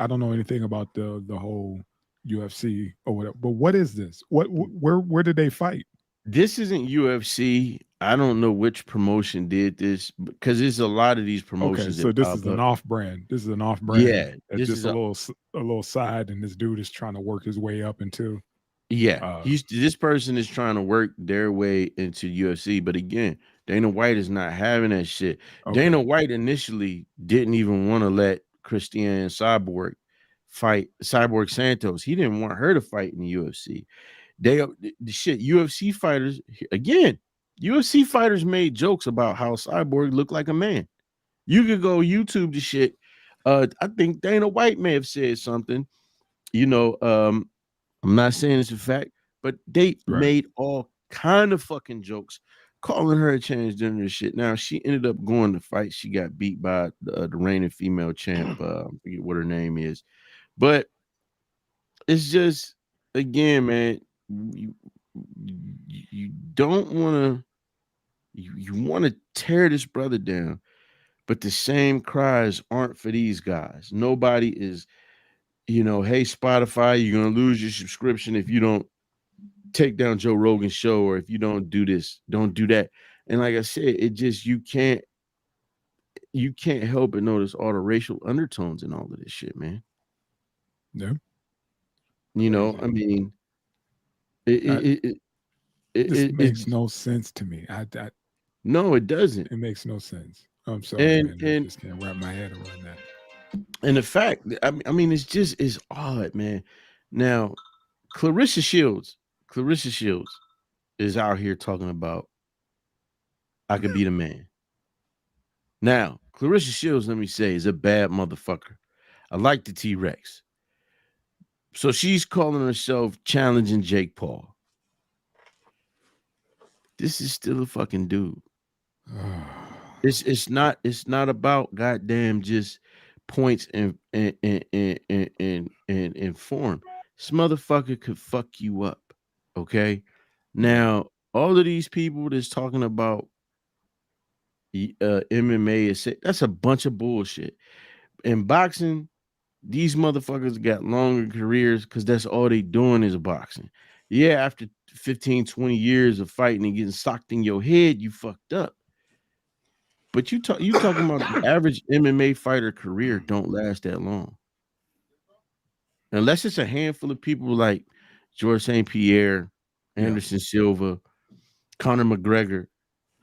don't know anything about the whole UFC or whatever. But what is this? Where did they fight? This isn't UFC. I don't know which promotion did this because there's a lot of these Okay, promotions. so that this pop is an up. off-brand. This is an off-brand. Yeah, It's this just is a little side, and this dude is trying to work his way up into. Yeah, this person is trying to work their way into UFC, but again, Dana White is not having that shit. Okay. Dana White initially didn't even want to let Christiane Cyborg fight Cyborg Santos. He didn't want her to fight in the UFC. The shit UFC fighters again. UFC fighters made jokes about how Cyborg looked like a man. You could go YouTube the shit. I think Dana White may have said something. I'm not saying it's a fact, but they made all kind of fucking jokes, calling her a transgender shit. Now she ended up going to fight. She got beat by the reigning female champ. I forget what her name is, but it's just again, man. You don't want to. You want to tear this brother down, but the same cries aren't for these guys. Nobody is. Hey, Spotify, you're going to lose your subscription if you don't take down Joe Rogan's show or if you don't do this, don't do that. And like I said, it just, you can't help but notice all the racial undertones in all of this shit, man. Yeah. I mean, it makes no sense to me. No, it doesn't. It makes no sense. I'm sorry, man. I And just can't wrap my head around that. And the fact, I mean, it's odd, man. Now, Clarissa Shields is out here talking about I could be the man. Now, Clarissa Shields, let me say, is a bad motherfucker. I like the T-Rex. So she's calling herself challenging Jake Paul. This is still a fucking dude. It's not about goddamn just points and form. This motherfucker could fuck you up. Okay. Now, all of these people that's talking about MMA that's a bunch of bullshit. In boxing, these motherfuckers got longer careers because that's all they doing is boxing. Yeah, after 15, 20 years of fighting and getting socked in your head, you fucked up. But you talking about the average MMA fighter career don't last that long. Unless it's a handful of people like George St. Pierre, Anderson Silva, Conor McGregor,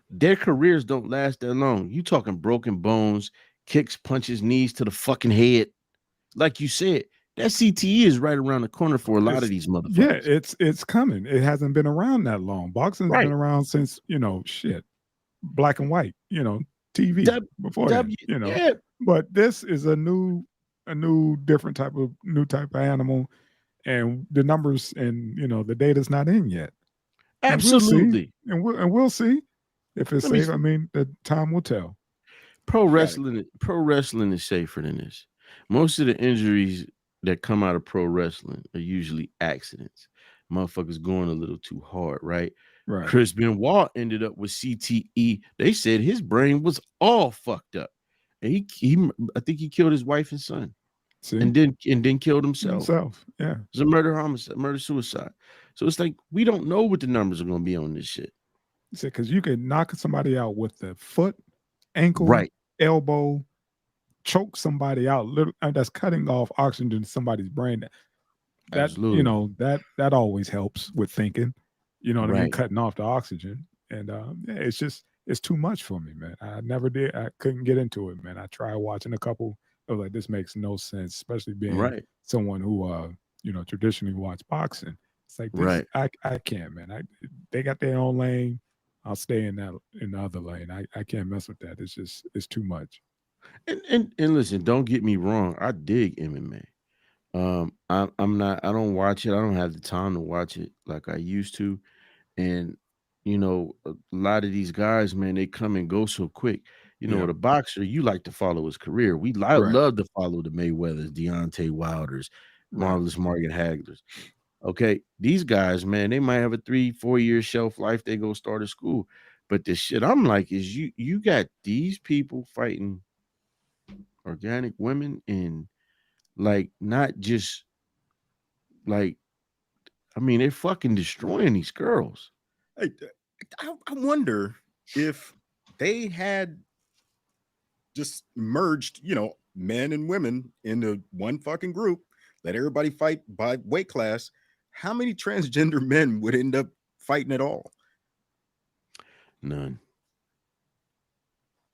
their careers don't last that long. You talking broken bones, kicks, punches, knees to the fucking head. Like you said, that CTE is right around the corner for a lot of these motherfuckers. Yeah, it's coming. It hasn't been around that long. Boxing's been around since, black and white, TV before that, But this is a new different type of animal, and the numbers and the data's not in yet. Absolutely, and we'll see if it's safe. I mean, the time will tell. Pro wrestling is safer than this. Most of the injuries that come out of pro wrestling are usually accidents. Motherfuckers going a little too hard, right? Right. Chris Benoit ended up with CTE. They said his brain was all fucked up, and I think he killed his wife and son, and then killed himself. Yeah, it's a murder suicide. So it's like we don't know what the numbers are going to be on this shit. Because you can knock somebody out with the foot, ankle, elbow, choke somebody out. That's cutting off oxygen to somebody's brain. That that always helps with thinking. You know what I mean? Cutting off the oxygen. And it's too much for me, man. I never did. I couldn't get into it, man. I tried watching a couple. I was like, this makes no sense, especially being someone who traditionally watched boxing. It's like this, I can't, man. They got their own lane. I'll stay in the other lane. I can't mess with that. It's too much. And listen, don't get me wrong. I dig MMA. I don't watch it. I don't have the time to watch it like I used to. And you know, a lot of these guys, man, they come and go so quick. You know, Yeah. the boxer, you like to follow his career. We Right. love to follow the Mayweathers, Deontay Wilders, Right. Marvelous Morgan Haglers. Okay, these guys, man, they might have a 3-4 year shelf life. They go start a school, but the shit I'm like is you got these people fighting organic women and like not just like I mean they're fucking destroying these girls. I wonder if they had just merged, you know, men and women into one fucking group, let everybody fight by weight class, how many transgender men would end up fighting at all? None.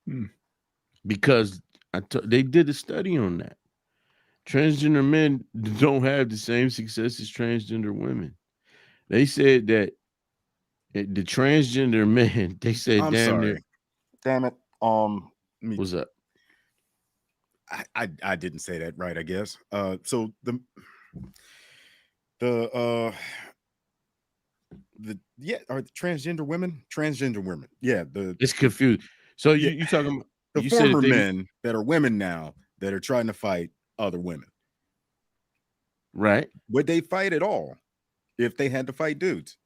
Hmm. Because they did a study on that. Transgender men don't have the same success as transgender women. They said that the transgender men, they said I'm damn near sorry. Damn it. what's up? I didn't say that right, I guess. So the yeah, are the transgender women? Transgender women. Yeah, It's confused. So yeah, you talking about the you said former that they men that are women now that are trying to fight other women. right? Would they fight at all if they had to fight dudes?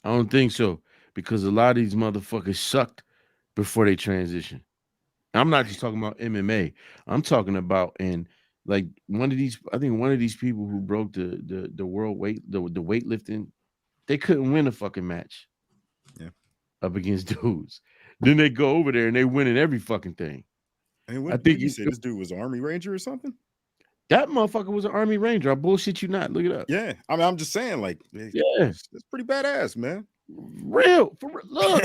I don't think so because a lot of these motherfuckers sucked before they transition. I'm not just talking about MMA. I'm talking about like one of these. I think one of these people who broke the world weight the weightlifting, they couldn't win a fucking match. Yeah. Up against dudes. Then they go over there and they win in every fucking thing. And I what think you say this dude was an Army Ranger or something? that motherfucker was an Army Ranger. I bullshit you not. Look it up. Yeah. I mean, I'm just saying, like, Yeah. it's pretty badass, man. Real. Look,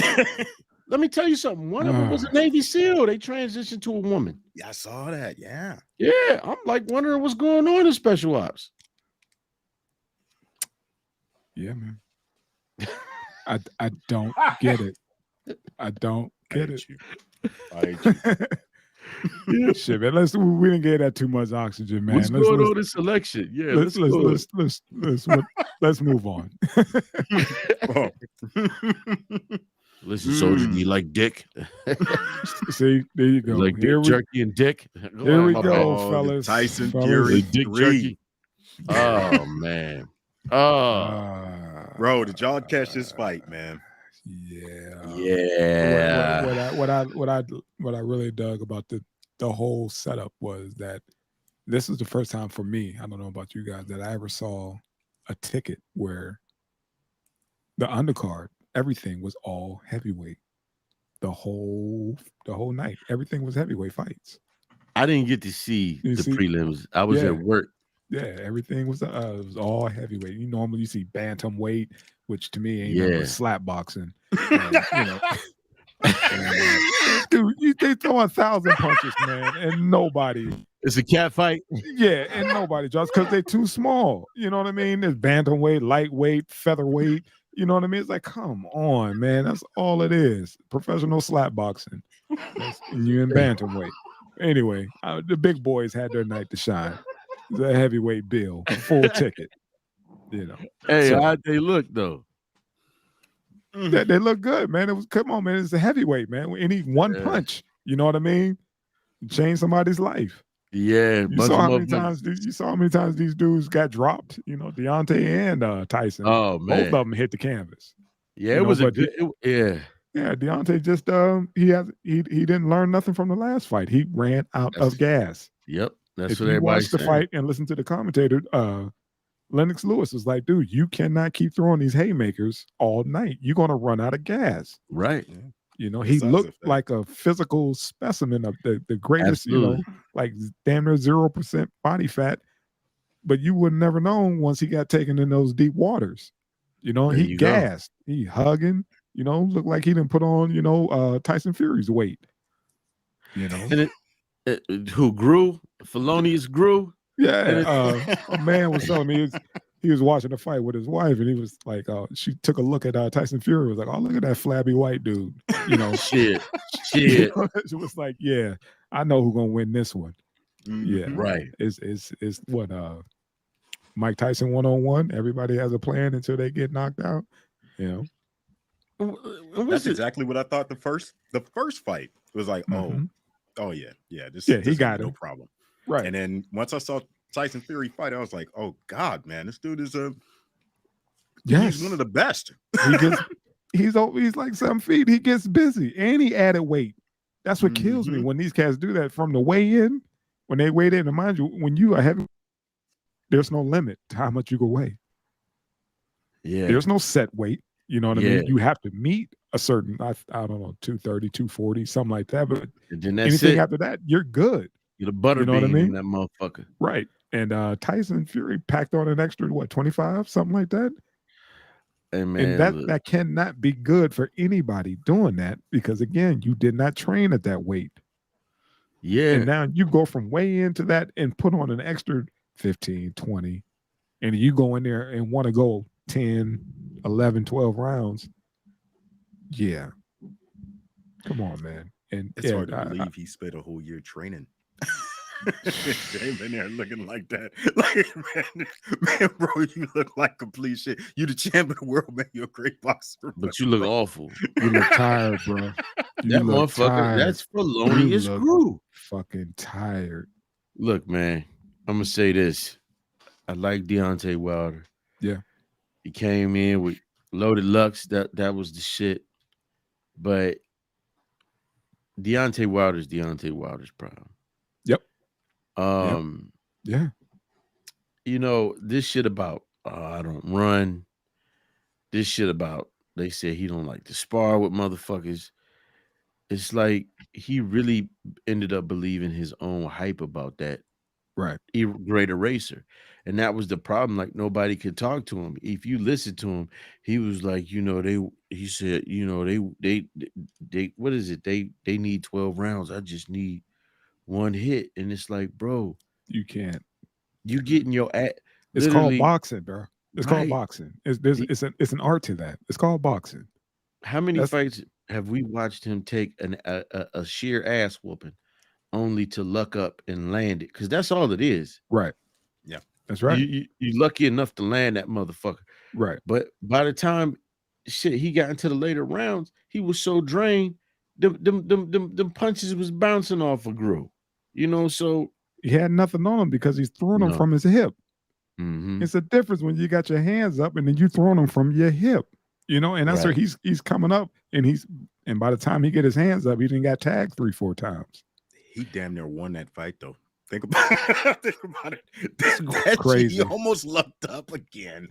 let me tell you something. One of them was a Navy SEAL. They transitioned to a woman. Yeah, I saw that. Yeah. Yeah. I'm like wondering what's going on in Special Ops. Yeah, man. I don't get it. I don't get it. I hate you. Shit, man. We didn't get that too much oxygen, man. What's going on in selection? Yeah, let's move on. Oh. Listen, soldier, do you like dick? See, there you go. Like dick jerky and dick. Here we go, Oh, fellas. Tyson fellas. Fury Dick 3. jerky. Oh man. Oh, bro, did y'all catch this fight, man? Yeah. yeah. What I really dug about the whole setup was that this is the first time for me, I don't know about you guys, that I ever saw a ticket where the undercard, everything was all heavyweight. The whole night, everything was heavyweight fights. I didn't get to see the prelims. I was at work. Yeah, everything was all heavyweight. You normally see bantamweight, which to me ain't nothing but slap boxing. And, you know, dude, they throw 1,000 punches, man, and nobody. It's a cat fight. Yeah, and nobody just because they're too small. You know what I mean? There's bantamweight, lightweight, featherweight. You know what I mean? It's like, come on, man. That's all it is. Professional slap boxing. And you in bantamweight. Anyway, the big boys had their night to shine. It's a heavyweight bill, full ticket. You know. Hey, how'd they look though? They look good, man. It was come on, man. It's a heavyweight, man. Any one punch, you know what I mean? Change somebody's life. Yeah, you saw how many times these dudes got dropped. You know, Deontay and Tyson. Oh man, both of them hit the canvas. Yeah, it was a good. Yeah, Deontay just he didn't learn nothing from the last fight. He ran out of gas. Yep, that's if what you everybody's watch the saying. fight and listen to the commentator. Lennox Lewis was like, dude, you cannot keep throwing these haymakers all night. You're going to run out of gas. Right. You know, he looked like a physical specimen of the greatest, Absolutely. you know, like damn near 0% body fat. But you would never known once he got taken in those deep waters. You know, There he you go. gassed. He hugging, you know, looked like he didn't put on, you know, Tyson Fury's weight. You know. And who grew? Felonious grew. Yeah, a man was telling me he was watching the fight with his wife, and he was like, she took a look at Tyson Fury. Was like, oh, look at that flabby white dude. You know, shit. You know, it was like, yeah, I know who's gonna win this one. Yeah, right. It's what Mike Tyson 1-on-1. Everybody has a plan until they get knocked out. You know. That's exactly what I thought. The first fight was like, Mhm. oh yeah, this Yeah, this he is got no him. problem. Right. And then once I saw Tyson Fury fight, I was like, oh God, man, this dude is he's one of the best. He gets he's like 7 feet. He gets busy and he added weight. That's what kills me when these cats do that from the weigh in. When they weigh in, and mind you, when you are heavy, there's no limit to how much you go weigh. Yeah. There's no set weight. You know what I mean? You have to meet a certain, I don't know, 230, 240, something like that. But and then that's anything it. after that, you're good. You're the butter You know what I bean in mean? that motherfucker. Right. And Tyson Fury packed on an extra, 25, something like that. Hey, man, And that cannot be good for anybody doing that because, again, you did not train at that weight. Yeah. And now you go from way into that and put on an extra 15, 20, and you go in there and want to go 10, 11, 12 rounds. Yeah. Come on, man. And it's hard to believe he spent a whole year training. Came in there looking like that. Like, man, bro, you look like complete shit. You the champ of the world, man. You're a great boxer. But you look awful. You look tired, bro. That motherfucker, that's felonious screw. Fucking tired. Look, man, I'm gonna say this. I like Deontay Wilder. Yeah. He came in with loaded Lux. That was the shit. But Deontay Wilder's problem. Yep. Yeah. You know, this shit about I don't run. This shit about they said he don't like to spar with motherfuckers. It's like he really ended up believing his own hype about that. Right. Great eraser. And that was the problem. Like nobody could talk to him. If you listen to him, he was like, he said, they what is it? They need 12 rounds. I just need one hit. And it's like, bro, you can't. You getting your it's called boxing, bro. It's called boxing. It's an art to that. It's called boxing. How many fights have we watched him take a sheer ass whooping only to luck up and land it? Because that's all it is. Right. Yeah. That's right. You lucky enough to land that motherfucker. Right. But by the time he got into the later rounds, he was so drained, them punches was bouncing off a groove. So he had nothing on him because he's throwing them from his hip. Mm-hmm. It's a difference when you got your hands up and then you throwing them from your hip. And that's where he's coming up and by the time he get his hands up, he didn't got tagged 3-4 times. He damn near won that fight though. Think about it. That's crazy. He almost lucked up again.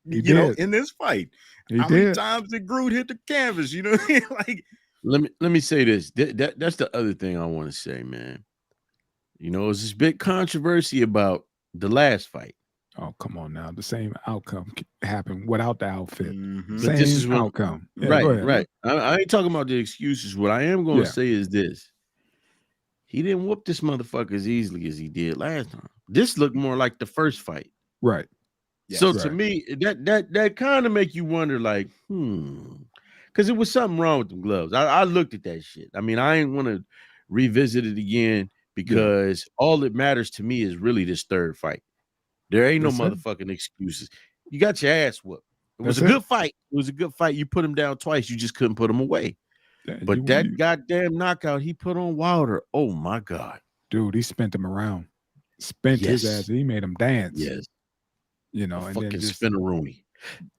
He did. In this fight. How many times did Groot hit the canvas? Like let me say this. That's the other thing I want to say, man. It's this big controversy about the last fight. Oh, come on now. The same outcome happened without the outfit. Mm-hmm. Same this is outcome. Yeah, right. I ain't talking about the excuses. What I am going to say is this. He didn't whoop this motherfucker as easily as he did last time. This looked more like the first fight. Right. Yes, so to me, that kind of make you wonder, like, because it was something wrong with the gloves. I looked at that shit. I mean, I ain't want to revisit it again because all that matters to me is really this third fight. There ain't no motherfucking excuses. You got your ass whooped. It was a good fight. It was a good fight. You put him down twice. You just couldn't put him away. But that goddamn knockout he put on Wilder, oh my God. Dude, he spent him around. Spent his ass. He made him dance. Yes. And fucking then just spin-a-rooney.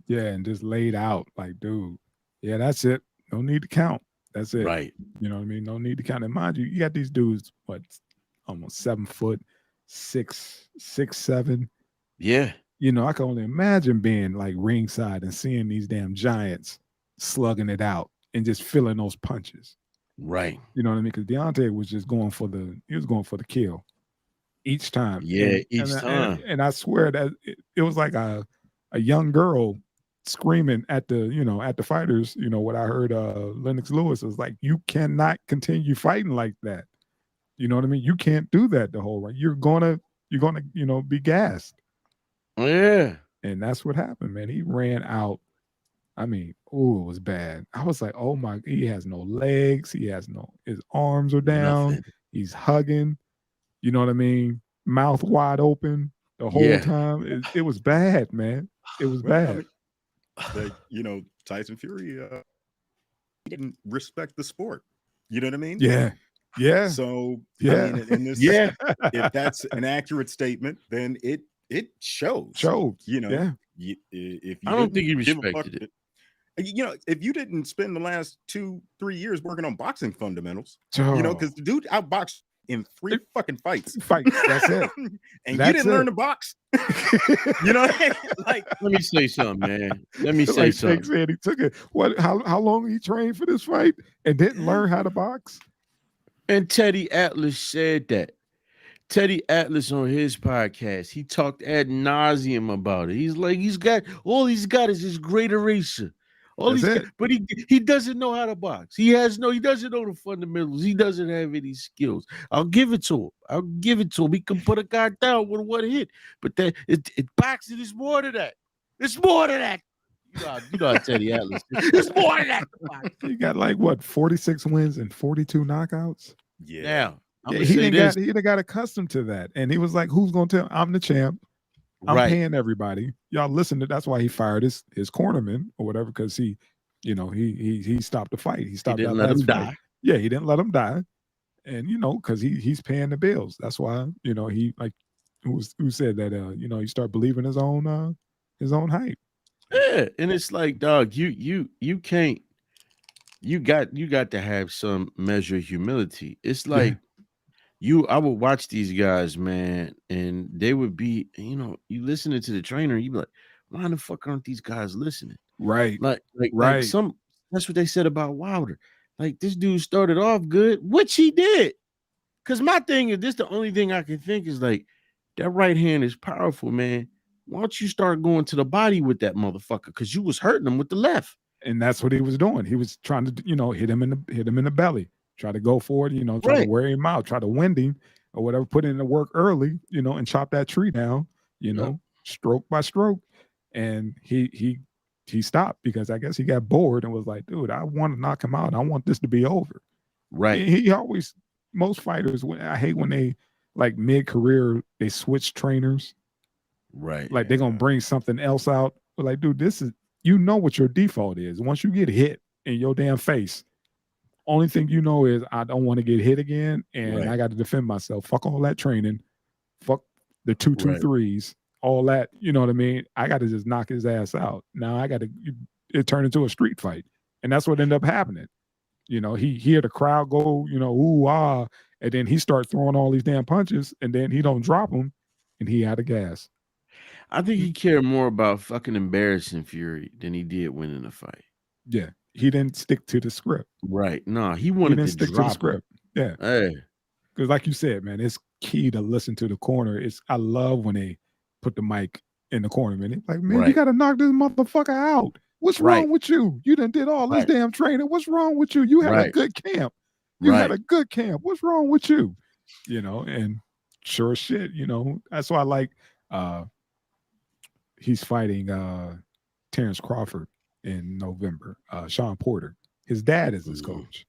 Yeah, and just laid out like, dude, that's it. No need to count. That's it. Right. You know what I mean? No need to count. And mind you, you got these dudes, almost 7 foot, 6, 7. Yeah. I can only imagine being like ringside and seeing these damn giants slugging it out and just feeling those punches. Right. You know what I mean? Because Deontay was just going for the kill each time. Yeah, each time. And I swear that it was like a young girl screaming at the fighters. What I heard Lennox Lewis was like, you cannot continue fighting like that. You know what I mean? You can't do that the whole run. You're gonna be gassed. Yeah. And that's what happened, man. He ran out. I mean, it was bad. I was like, oh my, he has no legs. His arms are down. Nothing. He's hugging. You know what I mean? Mouth wide open the whole time. It was bad, man. It was bad. Tyson Fury didn't respect the sport. You know what I mean? Yeah. Yeah. So Yeah. I mean, in this, Yeah. if that's an accurate statement, then it shows. Shows. You know, Yeah. if you I don't think he didn't give a fuck, respected it. you know, if you didn't spend the last 2-3 years working on boxing fundamentals, you know, Oh. because the dude outboxed in 3 fucking fights. That's it. And That's you didn't learn it. to box. You know, like Let me say something, man. Let me say Like something. Jake said, he took it. What? How long he trained for this fight and didn't learn how to box? And Teddy Atlas said that. Teddy Atlas on his podcast, he talked ad nauseum about it. He's like, all he's got is this great eraser. All That's he's it. got, but he doesn't know how to box. He doesn't know the fundamentals. He doesn't have any skills. I'll give it to him. He can put a guy down with one hit. But that boxing is more than that. It's more than that. You know how Teddy Atlas is. It's more than that. He got like what 46 wins and 42 knockouts. yeah. Now, I'm Yeah, gonna he say this. didn't got accustomed to that, and he was like, "Who's gonna tell? I'm the champ. I'm Right. paying everybody. Y'all listen to." That's why he fired his cornerman or whatever, because he stopped the fight. He stopped. didn't that let him last fight. die. Yeah, he didn't let him die, and because he's paying the bills. That's why he like who said that he start believing his own hype. Yeah, and it's like, dog, you can't. You got to have some measure of humility. It's like I would watch these guys, man, and they would be, you listening to the trainer, you be like, why the fuck aren't these guys listening? Right. Like Right. that's what they said about Wilder. Like, this dude started off good, which he did. Because my thing is, this the only thing I can think is like, that right hand is powerful, man. Why don't you start going to the body with that motherfucker? Because you was hurting him with the left. And that's what he was doing. He was trying to, hit him in the belly, try to go forward, try to wear him out, try to wind him or whatever, put in the work early, and chop that tree down, stroke by stroke. And he stopped because I guess he got bored and was like, dude, I want to knock him out. I want this to be over. Right. And most fighters, I hate when they like mid-career, they switch trainers. Right. Like they're going to bring something else out. But like, dude, this is, what your default is. Once you get hit in your damn face, only thing you know is I don't want to get hit again, and I got to defend myself. Fuck all that training. Fuck the 2-2-3s, all that. You know what I mean? I got to just knock his ass out. Now I got to. It turned into a street fight, and that's what ended up happening. He hear the crowd go, ooh ah, and then he start throwing all these damn punches, and then he don't drop them, and he out of gas. I think he cared more about fucking embarrassing Fury than he did winning the fight. Yeah, he didn't stick to the script. Right. No, he wanted to stick to drop the script. Him. Yeah. Hey. Because like you said, man, it's key to listen to the corner. I love when they put the mic in the corner, man. It's like, man, you got to knock this motherfucker out. What's wrong with you? You done did all this damn training. What's wrong with you? You had a good camp. You had a good camp. What's wrong with you? And sure as shit, that's why I like he's fighting Terrence Crawford in November. Sean Porter. His dad is his coach.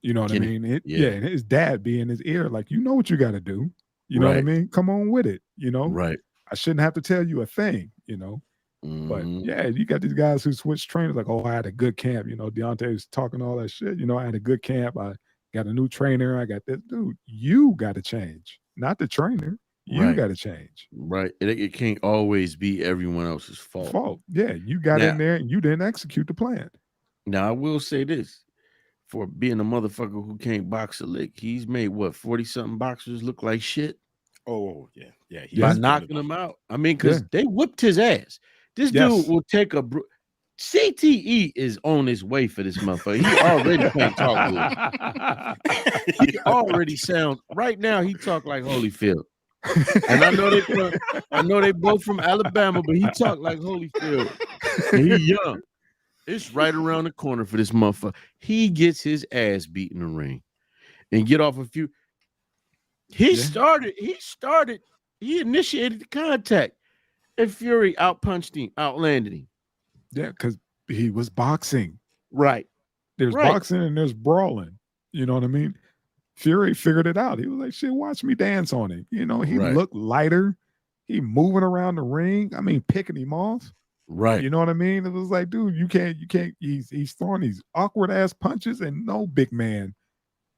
You know what I mean? And his dad be in his ear, like, you know what you got to do. You know what I mean? Come on with it. Right. I shouldn't have to tell you a thing, But yeah, you got these guys who switch trainers, like, oh, I had a good camp. Deontay was talking all that shit. I had a good camp. I got a new trainer. I got this. Dude, you got to change, not the trainer. You got to change. Right. It can't always be everyone else's fault. Yeah, you got in there and you didn't execute the plan. Now, I will say this. For being a motherfucker who can't box a lick, he's made, 40-something boxers look like shit? Oh, yeah. Yeah. By knocking them out. I mean, because they whipped his ass. This dude will take a... CTE is on his way for this motherfucker. He already can't talk good. He already sounds... Right now, he talk like Holyfield. And I know they both from Alabama, but he talk like Holyfield. And he young. It's right around the corner for this motherfucker. He gets his ass beat in the ring and get off a few. He initiated the contact. And Fury outpunched him, outlanded him. Yeah, because he was boxing. Right. There's boxing and there's brawling. You know what I mean? Fury figured it out. He was like, shit, watch me dance on him. He looked lighter. He moving around the ring. I mean, picking him off. Right. You know what I mean? It was like, dude, you can't. He's throwing these awkward ass punches, and no big man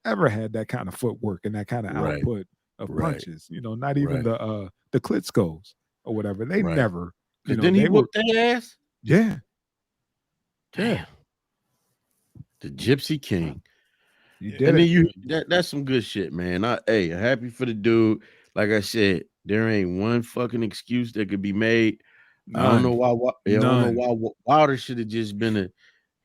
ever had that kind of footwork and that kind of Right. output of Right. punches. You know, not even Right. the Klitschko's or whatever. They Right. never. You know, Then he they were. whooped their ass. Yeah. Damn. The Gypsy King. You Yeah. did And it. then that's some good shit, man. I'm happy for the dude. Like I said, there ain't one fucking excuse that could be made. I don't know why. I don't know why Wilder should have just been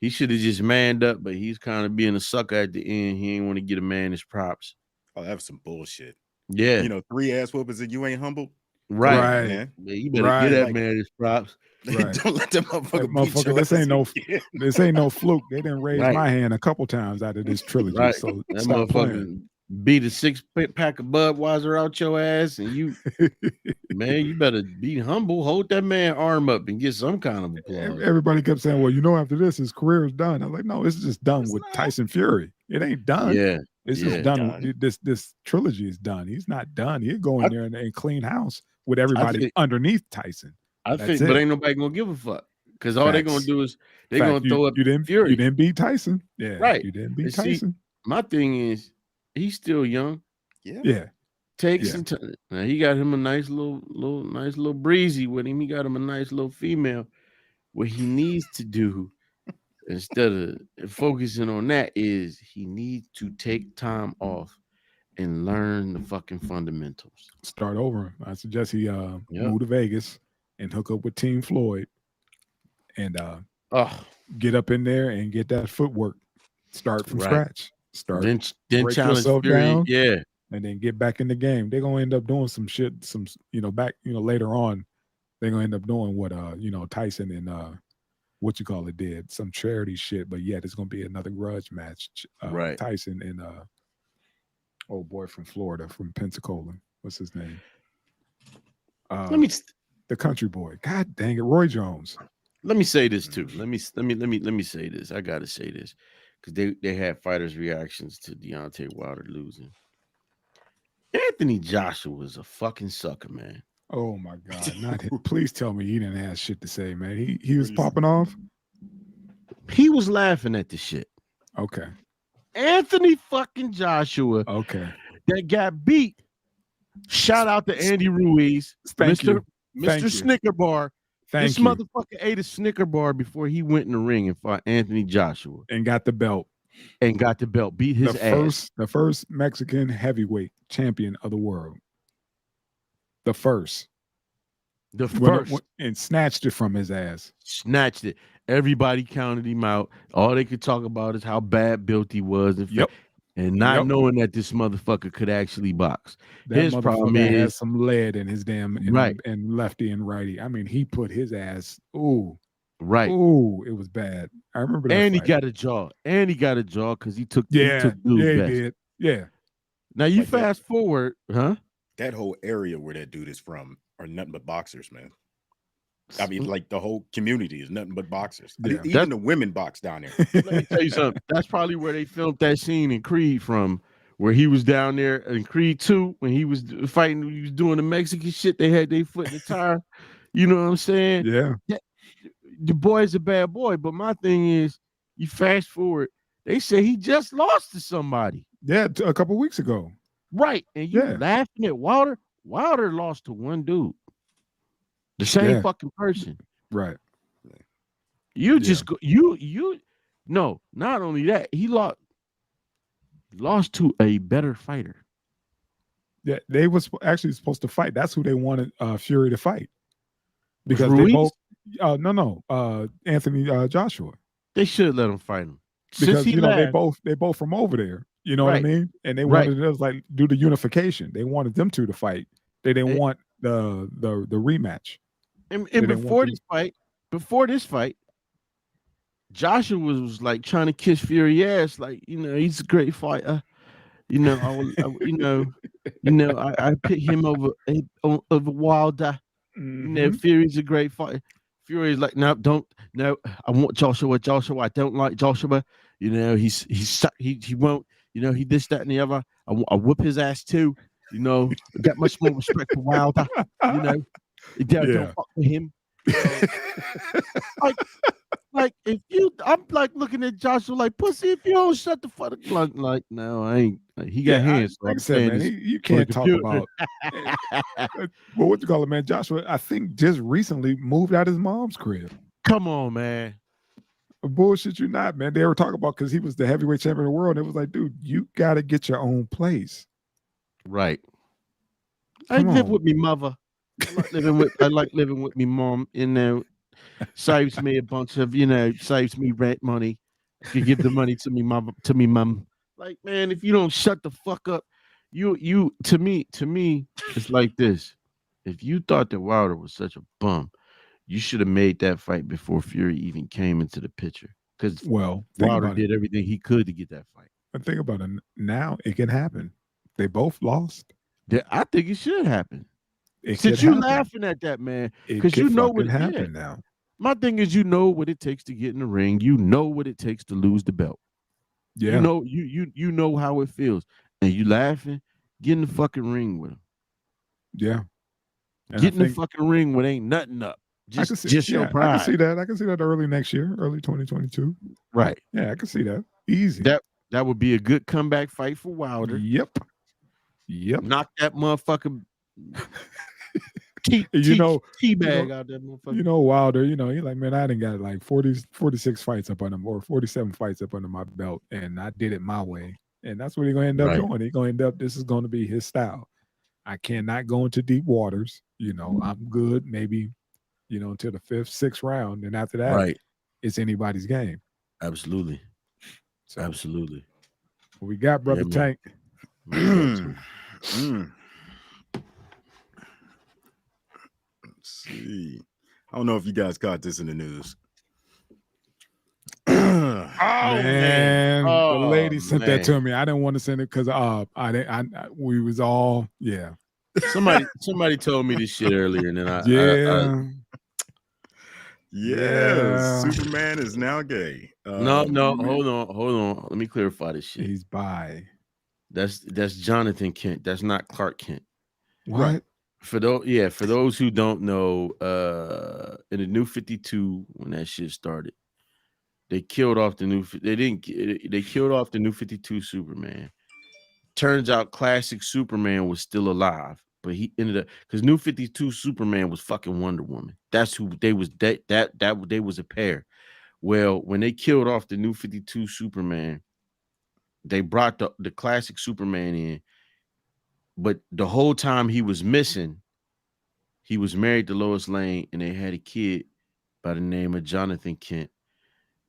he should have just manned up, but he's kind of being a sucker at the end. He ain't want to get a man his props. Oh, that was some bullshit. Yeah. You know, 3 ass whoopers and you ain't humble. Right. Right. Man. Man, you better get that Like- man his props. Right. Don't let that motherfucker beat your This ass ain't no again. this ain't no fluke. They didn't raise Right. my hand a couple times out of this trilogy. Right. So That stop motherfucker playing. beat a 6-pack of Budweiser out your ass, and you, man, you better be humble. Hold that man arm up and get some kind of applause. Everybody kept saying, "Well, you know, after this, his career is done." I'm like, "No, it's just done It's with not. Tyson Fury. It ain't done. Yeah. It's yeah. just done. Done. This trilogy is done. He's not done. He'll go in I- there and clean house with everybody think- underneath Tyson. I That's think, it. but ain't nobody gonna give a fuck because all they gonna Facts. do is they Fact, gonna throw up you didn't Fury. you didn't beat Tyson. Yeah, Right. You didn't beat And see, Tyson. My thing is, he's still young. Yeah. Yeah, Takes Yeah. some time. Now he got him a nice little breezy with him. He got him a nice little female. What he needs to do instead of focusing on that is he needs to take time off and learn the fucking fundamentals. start over. I suggest he move to Vegas and hook up with Team Floyd and Oh, get up in there and get that footwork. Start from Right. scratch. Start then break challenge yourself Fury. down. Yeah, and then get back in the game. They're gonna end up doing some shit, later on. They're gonna end up doing what Tyson and did, some charity shit, but yet it's gonna be another grudge match. Right. Tyson and old boy from Florida, from Pensacola. What's his name? let me The country boy. God dang it, Roy Jones. say this too. Let me say this. I gotta say this because they had fighters' reactions to Deontay Wilder losing. Anthony Joshua was a fucking sucker, man. Oh my God! Not him. Please tell me he didn't have shit to say, man. He was Please. popping off. He was laughing at the shit. Okay. Anthony fucking Joshua Okay. that got beat. Shout out to Andy Ruiz, Thank you. Mr. Thank you. Snicker Bar. Thank This you. motherfucker ate a Snicker bar before he went in the ring and fought Anthony Joshua And got the belt. and got the belt, beat his ass. The first Mexican heavyweight champion of the world. The first. The first And snatched it from his ass. snatched it. Everybody counted him out. All they could talk about is how bad built he was. Yep. And not Yep. knowing that this motherfucker could actually box. That His problem motherfucker had is some lead in his damn Right. and lefty and righty. I mean, he put his ass. Ooh, right. ooh, it was bad. I remember that. And he fight. got a jaw. And he got a jaw because he took yeah, he took dude's yeah, he best. did. Yeah, Now you Like that. fast forward, huh? That whole area where that dude is from are nothing but boxers, man. I mean, like the whole community is nothing but boxers. I mean, Yeah. even the women box down there. Let me tell you something. That's probably where they filmed that scene in Creed from, where he was down there in Creed 2 when he was fighting, he was doing the Mexican shit. They had their foot in the tire. You know what I'm saying? yeah. The boy's a bad boy, but my thing is, you fast forward, they say he just lost to somebody. Yeah, a couple weeks ago. Right. And you Yeah. laughing at Wilder? Wilder lost to one dude. The same Yeah. fucking person. Right. You just go no, not only that, he lost to a better fighter. Yeah, they was actually supposed to fight. That's who they wanted Fury to fight. Because Ruiz? they both Anthony Joshua. They should let him fight him. Because Since he they laughed, both from over there. You know Right. what I mean? And they Right. wanted us like do the unification. They wanted them two to fight. They didn't And- want the rematch. and they didn't before want this fight, Joshua was like trying to kiss Fury ass, like, he's a great fighter. I pick him over Wilder. Mhm. Fury's a great fighter. Fury's like, no, I want Joshua. I don't like Joshua. He won't. He this, that, and the other. I whip his ass too. Got much more respect for Wilder. Don't Yeah. fuck with him. Like if you, I'm like looking at Joshua like pussy. If you don't shut the fuck, like no, I ain't. Like, he got hands. So like I I'm said, man, saying you can't talk about. Well, what you call it, man? Joshua, I think just recently moved out his mom's crib. Come on, man. Bullshit, you not, man. They were talking about because he was the heavyweight champion of the world. And it was like, dude, you got to get your own place. Right. I live with me mother. I like living with me mom. In there, saves me a bunch of saves me rent money. I can give the money to me mom. Like man, if you don't shut the fuck up, you to me it's like this. If you thought that Wilder was such a bum, you should have made that fight before Fury even came into the picture. Because Wilder did everything he could to get that fight. But think about it. Now it can happen. They both lost. I think it should happen. Since you laughing at that, man, because you know what happened now. My thing is, you know what it takes to get in the ring. You know what it takes to lose the belt. Yeah. You know how it feels, and you laughing. Get in the fucking ring with him. Yeah. And get in the fucking ring with ain't nothing up. Just your pride. I can see that. I can see that early next year, early 2022. Right. Yeah, I can see that. Easy. That would be a good comeback fight for Wilder. Yep. Knock that motherfucker. Teabag out there, motherfucker. You know, Wilder, you're like, man, I done got like 46 fights up on him or 47 fights up under my belt, and I did it my way. And that's what he's going to end up doing. He's going to end up, this is going to be his style. I cannot go into deep waters. I'm good maybe, until the 5th, 6th round. And after that, it's anybody's game. Absolutely. So, absolutely. We got Brother Tank. See, I don't know if you guys caught this in the news. Man, the lady sent that to me. I didn't want to send it because we was all Somebody told me this shit earlier, and then Superman is now gay. No, hold on. Let me clarify this shit. He's bi. That's Jonathan Kent. That's not Clark Kent. What? Right. For those who don't know, in the New 52, when that shit started, they killed off the they killed off the New 52 Superman. Turns out classic Superman was still alive, but he ended up because New 52 Superman was fucking Wonder Woman. That's who they was. That they was a pair. Well, when they killed off the New 52 Superman, they brought the classic Superman in. But the whole time he was missing, he was married to Lois Lane, and they had a kid by the name of Jonathan Kent.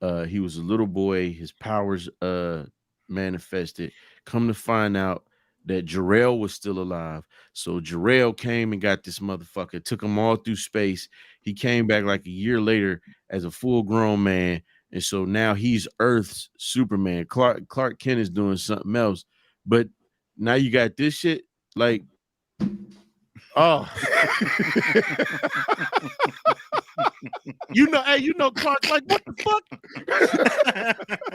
He was a little boy. His powers manifested. Come to find out that Jor-El was still alive. So Jor-El came and got this motherfucker, took him all through space. He came back like a year later as a full-grown man, and so now he's Earth's Superman. Clark Kent is doing something else, but now you got this shit. Like, oh, Clark, like, what the fuck?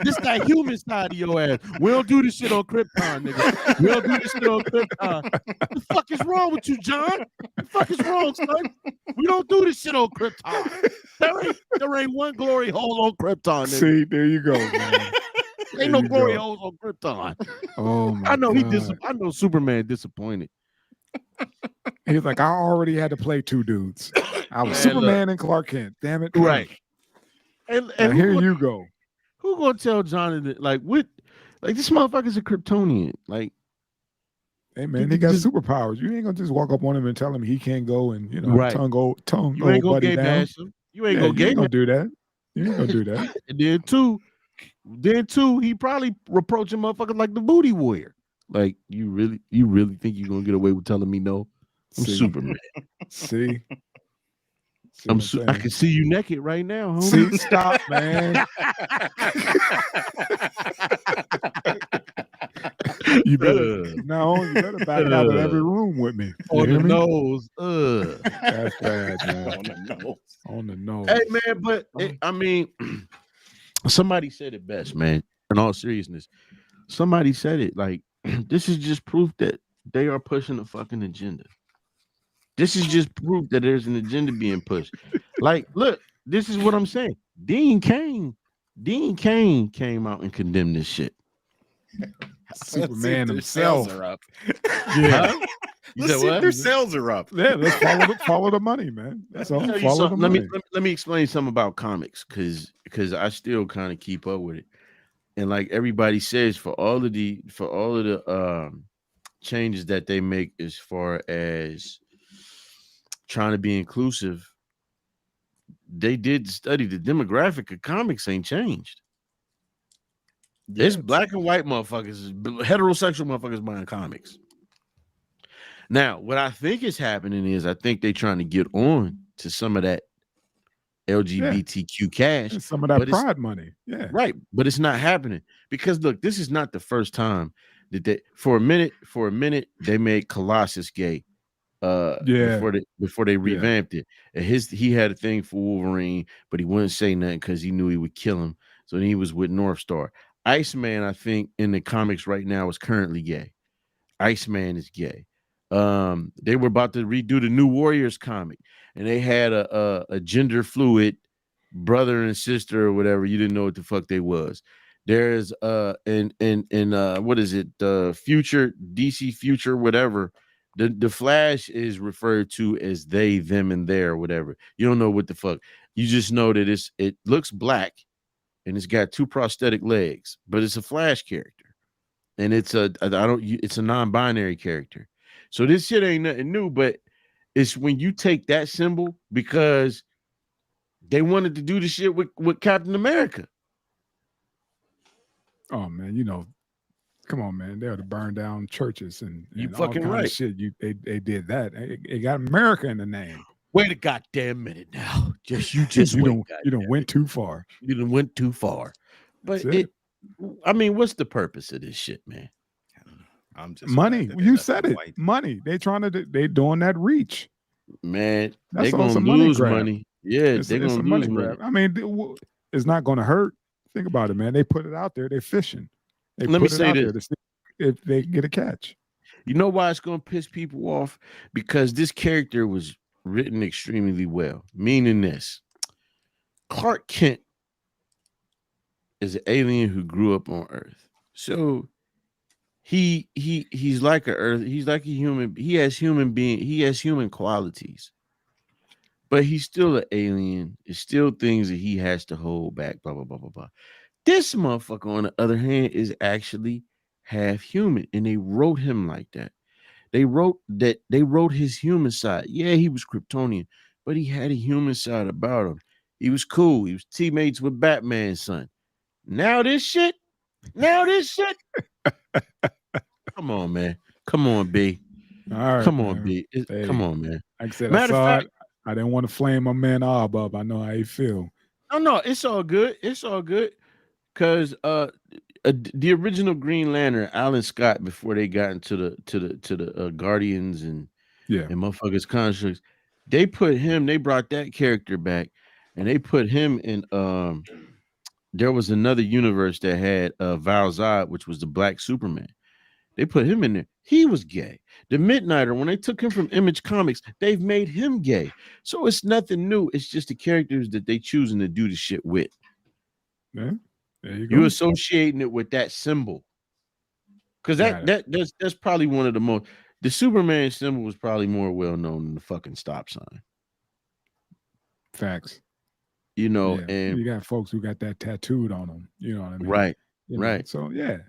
This that human side of your ass. We don't do this shit on Krypton, nigga. We don't do this shit on Krypton. What the fuck is wrong with you, John? What the fuck is wrong, son? We don't do this shit on Krypton. There ain't one glory hole on Krypton, nigga. See, there you go, man. Ain't no glory holes on Krypton. Oh my I know God. I know Superman disappointed. He's like, I already had to play two dudes. I was Superman and Clark Kent. Damn it. Right. And here you go. Who gonna tell Jonathan like what? Like this motherfucker's a Kryptonian. Like, hey man, he got superpowers. You ain't gonna just walk up on him and tell him he can't go and tongue you ain't gonna buddy gay down. bash him. You ain't gonna do that. You ain't gonna do that. And then two, he probably reproaching motherfuckers like the booty warrior. Like, you really think you're gonna get away with telling me no? I'm Superman. See I can see you naked right now, homie. See, stop, man. You better back out of every room with me. On the nose. That's bad, man. On the nose. Hey, man, but I mean, somebody said it best, man. In all seriousness, somebody said it like, this is just proof that they are pushing a fucking agenda. This is just proof that there's an agenda being pushed. Like, look, this is what I'm saying. Dean Cain came out and condemned this shit. Superman Their himself. sales are up. Yeah. Huh? You Let's said see if what? their sales are up. Yeah, let's follow the money, man. That's all. Tell you Follow the something. money. Let me explain something about comics because I still kind of keep up with it. And like everybody says, for all of the changes that they make as far as trying to be inclusive, they did study the demographic of comics ain't changed. It's black and white motherfuckers, heterosexual motherfuckers buying comics. Now, what I think is happening is I think they're trying to get on to some of that LGBTQ cash, And some of that but it's pride money. Yeah. right, but it's not happening because look, this is not the first time that they for a minute they made Colossus gay. Yeah. Before they revamped it. And he had a thing for Wolverine, but he wouldn't say nothing because he knew he would kill him. So then he was with North Star. Iceman, I think, in the comics right now is currently gay. Iceman is gay. They were about to redo the New Warriors comic, and they had a gender fluid brother and sister or whatever. You didn't know what the fuck they was. There's in what is it? Future DC Future whatever. The Flash is referred to as they, them, and their or whatever. You don't know what the fuck. You just know that it looks black and it's got two prosthetic legs, but it's a Flash character. And it's a non-binary character. So this shit ain't nothing new, but it's when you take that symbol because they wanted to do the shit with Captain America. Oh man, come on, man. They ought to burn down churches and You all fucking kind right. of shit. They did that. It got America in the name. Wait a goddamn minute now. You don't went too far. You done went too far. But I mean, what's the purpose of this shit, man? I'm just money. You said it. White. Money. They doing that reach. Man, That's they're gonna lose money. Yeah, they're gonna lose money. I mean, it's not gonna hurt. Think about it, man. They put it out there. They're fishing. Let me say this: to see if they get a catch. You know why it's gonna piss people off? Because this character was written extremely well. Meaning this: Clark Kent is an alien who grew up on Earth. So he's like he's like a human. He has human qualities. But he's still an alien. It's still things that he has to hold back, blah, blah, blah, blah, blah. This motherfucker, on the other hand, is actually half human. And they wrote him like that. They wrote his human side. Yeah, he was Kryptonian, but he had a human side about him. He was cool. He was teammates with Batman's son. Now this shit. Come on, man. Come on, B. All right, come on, man. B. Come on, man. Like I said, Matter of fact, I didn't want to flame my man Ob up. I know how you feel. Oh no, it's all good. It's all good. Cause the original Green Lantern, Alan Scott, before they got into the Guardians and motherfuckers constructs, they brought that character back, and they put him in. There was another universe that had Val Zod, which was the Black Superman. They put him in there. He was gay. The Midnighter, when they took him from Image Comics, they've made him gay. So it's nothing new. It's just the characters that they choosing to do the shit with. Yeah, there you go. You're associating it with that symbol. Because that's probably one of the most. The Superman symbol was probably more well known than the fucking stop sign. Facts. And you got folks who got that tattooed on them. You know what I mean? Right. Right. So yeah.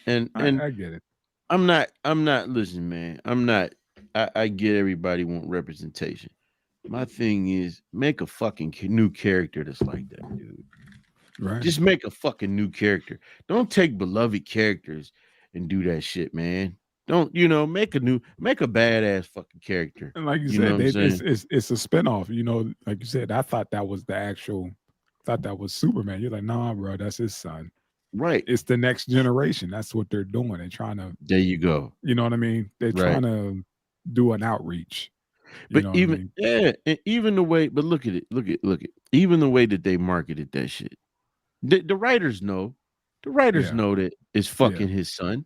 And I get it. I'm not, listen, man. I get everybody want representation. My thing is make a fucking new character that's like that, dude. Right. Just make a fucking new character. Don't take beloved characters and do that shit, man. Don't, make a badass fucking character. And like you said, it's a spinoff. Like you said, I thought that was that was Superman. You're like, nah, bro, that's his son. Right. It's the next generation. That's what they're doing. They're trying to. There you go. You know what I mean? They're trying to do an outreach. But even the way, but look at it. Even the way that they marketed that shit. The writers know. The writers know that it's fucking his son.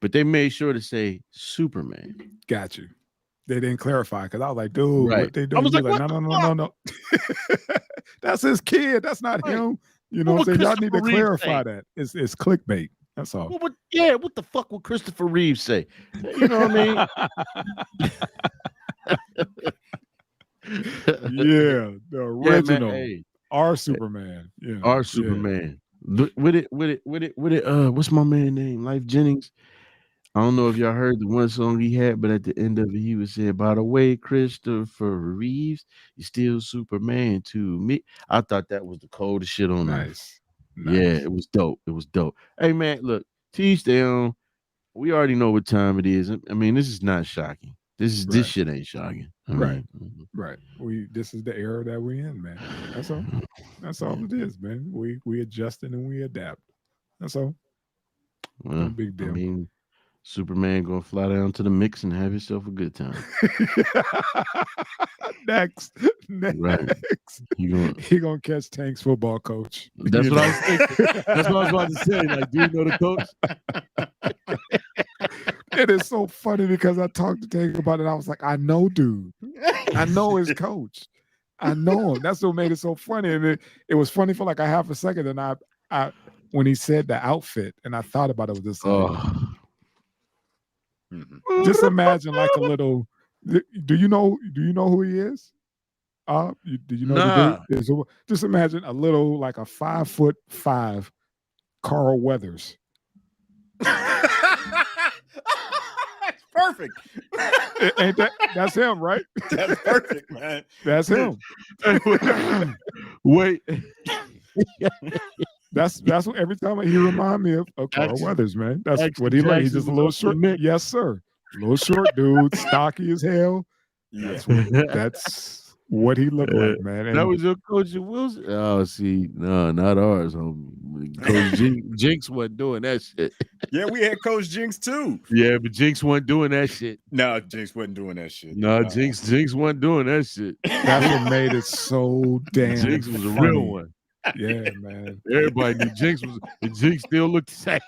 But they made sure to say Superman. Got you. They didn't clarify because I was like, dude, Right. what they doing? I was He like, no, what no, no, no, no. That's his kid. That's not Right. him. You know What what I'm saying? would Y'all need to Christopher Reeve clarify that. It's clickbait. That's all. What the fuck would Christopher Reeve say? You know what I mean? Yeah, the Yeah, man. original. Hey, Our Superman. Yeah. our yeah. Superman. With it. What's my man name? Life Jennings. I don't know if y'all heard the one song he had, but at the end of it, he was saying, "By the way, Christopher Reeves, you're still Superman to me." I thought that was the coldest shit on earth. Nice. Yeah, it was dope. It was dope. Hey man, look, teach down. We already know what time it is. I mean, this is not shocking. This Right. shit ain't shocking. I Right. mean, Right. This is the era that we're in, man. That's all. That's all it is, man. We adjusting and we adapt. That's all. No well, big I deal. mean, Superman gonna fly down to the mix and have himself a good time. Next. Right. He gonna catch Tank's football coach. That's You what I know? was thinking. That's what I was about to say. Like, do you know the coach? It is so funny because I talked to Tank about it. I was like, I know, dude. I know his coach. I know him. That's what made it so funny. And it was funny for like a half a second. And I when he said the outfit, and I thought about it, was just like, just imagine like a little. Do you know who he is? Do you know Nah. the dude? Just imagine a little like a 5'5" Carl Weathers. That's perfect. Ain't that's him, right? That's perfect, man. That's him. Wait. That's what every time he remind me of Carl Weathers, man. That's what he like. He's just a little short. Yes, sir. A little short dude, stocky as hell. That's what he looked like, man. And That was your coach Wilson. Oh, see, no, not ours, homie. Coach Jinx wasn't doing that shit. Yeah, we had Coach Jinx too. Yeah, but Jinx wasn't doing that shit. No, Jinx wasn't doing that shit. No, Jinx wasn't doing that shit. That's what made it so damn. Jinx was a funny. real one. Yeah, man. Everybody knew Jinx still looked the same.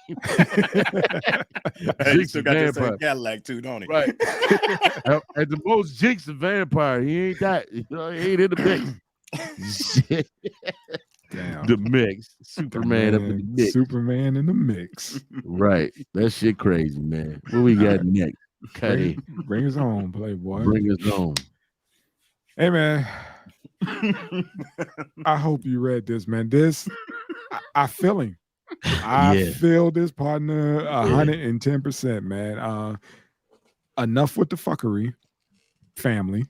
Jinx still got the same Cadillac too, don't he? Right. At the most, Jinx a vampire. He ain't that. He ain't in the mix. Shit. Damn. The mix. Superman up in the mix. Superman in the mix. Right. That shit crazy, man. What we got next? Bring us home, Playboy. Bring us home. Hey, man. I hope you read this, man. I feel him. I feel this partner 110%, man. Enough with the fuckery, family.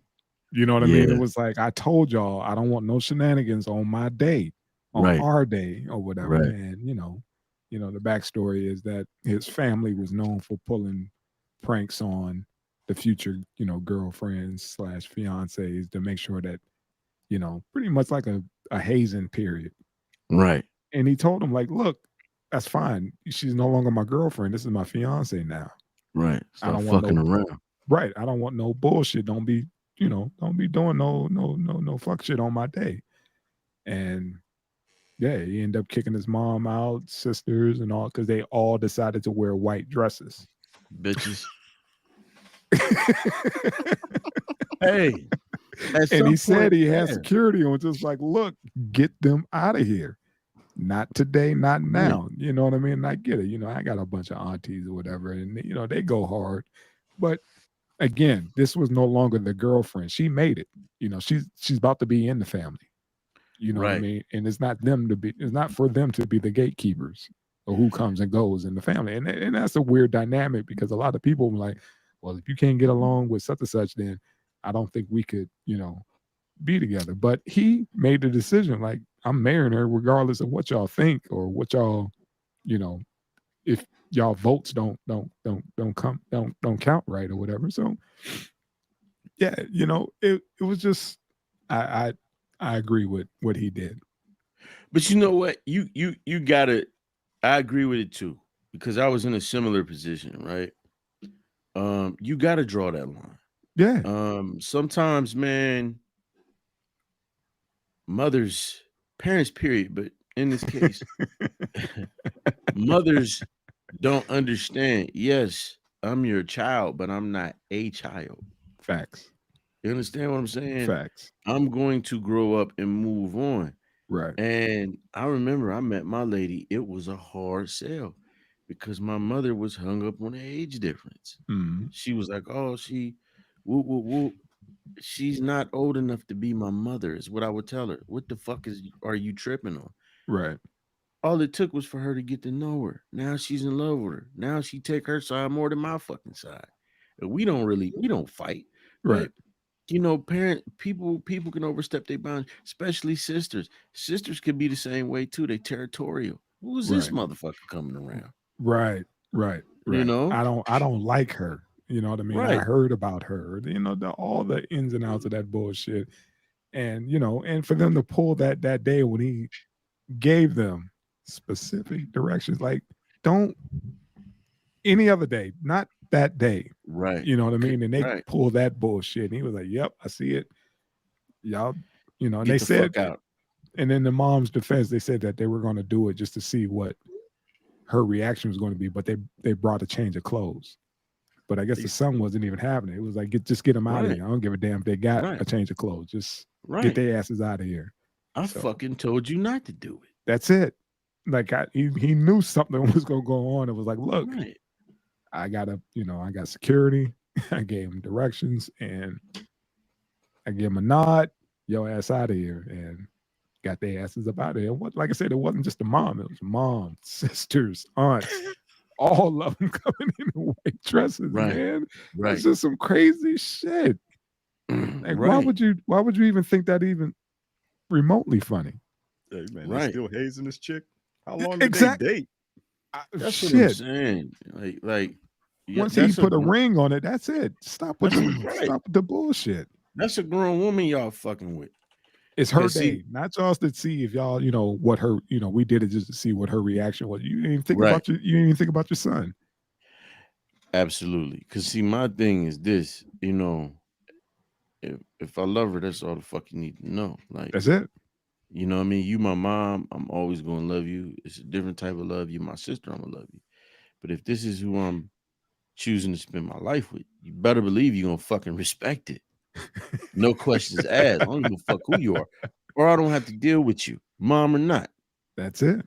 You know what I mean? It was like, I told y'all, I don't want no shenanigans on my day, on our day or whatever. Right. And, you know, the backstory is that his family was known for pulling pranks on the future, girlfriends / fiancés to make sure that, pretty much like a hazing period. Right. And he told him, like, look, that's fine. She's no longer my girlfriend. This is my fiance now. Right. I don't want fucking around. Right. I don't want no bullshit. Don't be doing no fuck shit on my day. And yeah, he ended up kicking his mom out, sisters and all, because they all decided to wear white dresses. Bitches. Hey. And he said he had security and was just like, look, get them out of here. Not today, not now. You know what I mean? And I get it. I got a bunch of aunties or whatever, and they go hard. But again, this was no longer the girlfriend. She made it. She's about to be in the family. You know what I mean? And it's not for them to be the gatekeepers of who comes and goes in the family. And that's a weird dynamic because a lot of people are like, well, if you can't get along with such and such, then I don't think we could, be together. But he made the decision, like, I'm marrying her regardless of what y'all think or what y'all, if y'all votes don't count right or whatever. So yeah, it was just I agree with what he did. But you know what? You gotta, I agree with it too, because I was in a similar position, right? You gotta draw that line. Yeah. Sometimes, man, parents, period, but in this case, mothers don't understand. Yes, I'm your child, but I'm not a child. Facts. You understand what I'm saying? Facts. I'm going to grow up and move on. Right. And I remember I met my lady. It was a hard sell because my mother was hung up on the age difference. Mhm. She was like, "Oh, whoop, whoop, whoop. She's not old enough to be my mother," is what I would tell her. What the fuck are you tripping on? Right. All it took was for her to get to know her. Now she's in love with her. Now she take her side more than my fucking side. And we don't fight. Right. But people can overstep their bounds, especially sisters. Sisters could be the same way too. They territorial. Who is this Right. motherfucker coming around? Right. Right. You Right. know? I don't like her. You know what I mean? I Right. heard about her. You know, all the ins and outs of that bullshit. And you know, and for them to pull that day when he gave them specific directions, like don't any other day, not that day. Right. You know what I mean? And they Right. pull that bullshit. And he was like, "Yep, I see it. Y'all." You know, and Get they the said, fuck out. and in the mom's defense, they said that they were going to do it just to see what her reaction was going to be, but they brought a change of clothes. But I guess the son wasn't even having it. It was like, just get them out of Right. here. I don't give a damn if they got Right. a change of clothes. Just get Right. their asses out of here. I So fucking told you not to do it. that's it. Like he knew something was going to go on. It was like, look, Right. I got security. I gave him directions and I gave him a nod. Yo, ass out of here, and got their asses up out of here. What, like I said, it wasn't just the mom. It was mom, sisters, aunts, all of them coming in white dresses. Right. Man, Right. that's just some crazy shit. Like, Right. why would you even think that even remotely funny? Hey, man, Right. they still hazing this chick. How long did Exactly. they date? That's what I'm Shit. saying. Like yeah, Once he that's put a ring on it, that's it. Stop with Right. stop with the bullshit. That's a grown woman y'all fucking with. It's her And see- day, not y'all to see if y'all, what her, we did it just to see what her reaction was. You didn't even think Right. about you didn't even think about your son. Absolutely. Because see, my thing is this, if I love her, that's all the fuck you need to know. Like, That's it. you know what I mean? You my mom, I'm always gonna love you. It's a different type of love. You my sister, I'm gonna love you. But if this is who I'm choosing to spend my life with, you better believe you're gonna fucking respect it. No questions asked. I don't give a fuck who you are. Or I don't have to deal with you, mom or not. That's it.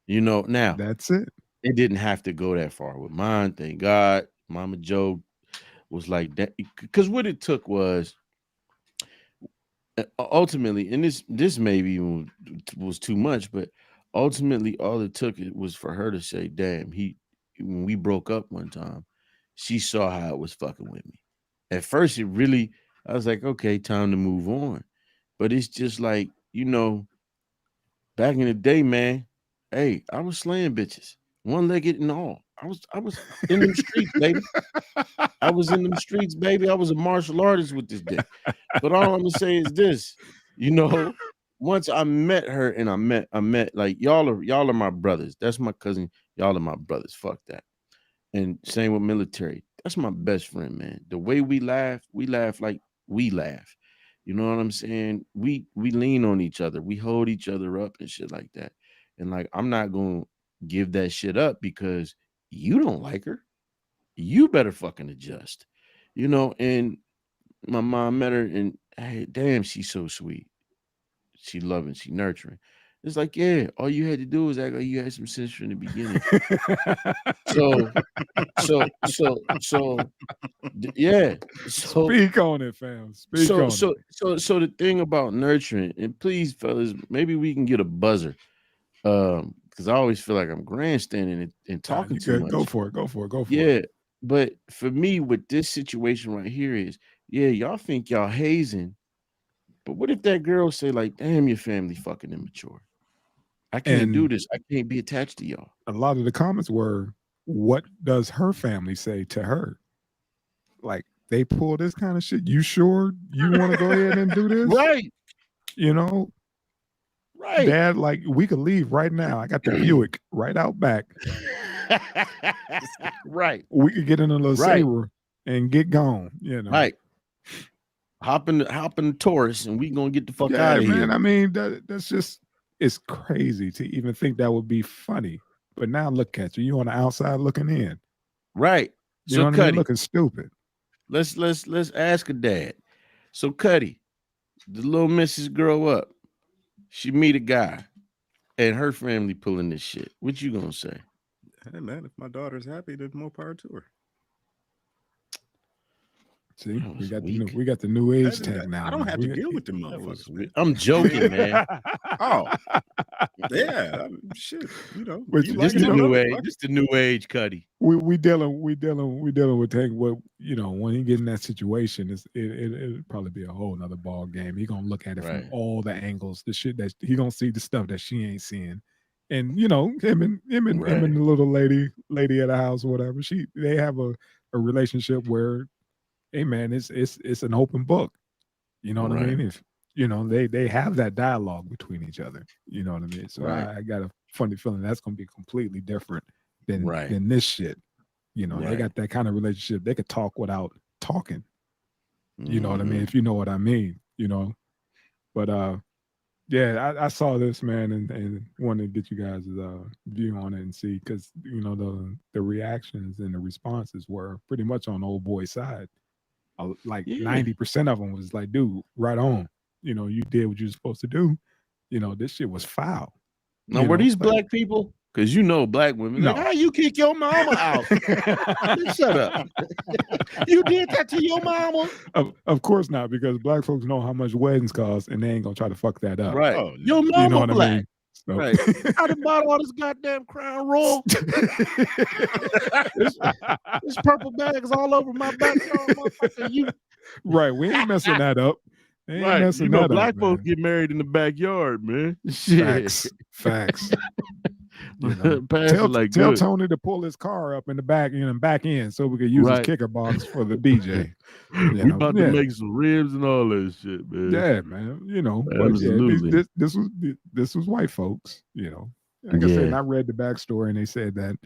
Now That's it. it didn't have to go that far with mine. Thank God. Mama Joe was like that. Because what it took was ultimately, and this maybe was too much, but ultimately all it took was for her to say, damn, when we broke up one time, she saw how it was fucking with me. At first, I was like, okay, time to move on. But it's just like, back in the day, man, hey, I was slaying bitches, one-legged and all. I was in them streets, baby. I was in them streets, baby. I was a martial artist with this dick. But all I'm gonna say is this, once I met her and I met like y'all are my brothers. That's my cousin. Y'all are my brothers. Fuck that. And same with military. That's my best friend, man. The way we laugh like we laugh. You know what I'm saying? We lean on each other. We hold each other up and shit like that. And like, I'm not gonna give that shit up because you don't like her. You better fucking adjust. And my mom met her and hey, damn, she's so sweet. She loving, she nurturing. It's like, yeah, all you had to do was act like you had some sense from the beginning. Yeah. So Speak on it, fam. Speak on it. So the thing about nurturing, and please, fellas, maybe we can get a buzzer. Because I always feel like I'm grandstanding and talking too much. Go for it. Yeah. But for me, with this situation right here is, yeah, y'all think y'all hazing. But what if that girl say, like, damn, your family fucking immature? I can't do this. I can't be attached to y'all. A lot of the comments were, what does her family say to her? Like, they pull this kind of shit. You sure you want to go ahead and do this? Right. Right. Dad, like, we could leave right now. I got the Buick right out back. Right. We could get in a little Sabre and get gone. Right. Hop in the Taurus and we gonna get the fuck out of here. I mean, that's just, it's crazy to even think that would be funny. But now look at you. You on the outside looking in. Right. You know what I mean? Looking stupid. Let's ask her dad. So Cuddy, the little missus grow up. She meet a guy and her family pulling this shit. What you gonna say? Hey man, if my daughter's happy, there's more power to her. See, That was we got the new age That- tag now. I don't man. have We to got- deal with them That was motherfuckers. weird. Man. I'm joking, man. Oh, yeah, shit. You know, But you you like This it, the you new love it, age. fuck This the new age, Cuddy. we dealing with Tank. What when he get in that situation, it'll probably be a whole nother ball game. He gonna look at it Right. from all the angles. The shit that he gonna see the stuff that she ain't seeing, and him and the little lady at the house or whatever. They have a relationship where, hey man, it's an open book. You know what I Right. mean? If they have that dialogue between each other. You know what I mean? So Right. I got a funny feeling that's gonna be completely different than Right. this shit. They Right. got that kind of relationship. They could talk without talking. You know what I mean? Mhm. If you know what I mean, But yeah, I saw this, man, and wanted to get you guys' view on it and see, because the reactions and the responses were pretty much on old boy's side. Like Yeah. 90% of them was like, dude, right on. You did what you were supposed to do. This shit was foul. Now, You were know, these but- black people? Because black women, like, No. how you kick your mama out? Shut up. You did that to your mama? Of course not, because black folks know how much weddings cost, and they ain't gonna try to fuck that up. Right. Oh, Your no. mama You know what black. I mean? So- Right. I done bought all this goddamn Crown Royal. This purple bags all over my backyard, motherfucker. You Right, we ain't messing that up. They ain't right. messing You know, that black up, folks man. get married in the backyard, man. Shit. Facts. Pass Tell it like tell good. Tony to pull his car up in the back, back end, so we could use his Right. kicker box for the DJ. We about yeah. to make some ribs and all that shit, man. Yeah, man. But yeah, Absolutely. this was white folks. Like I said, and Yeah. I read the backstory, and they said that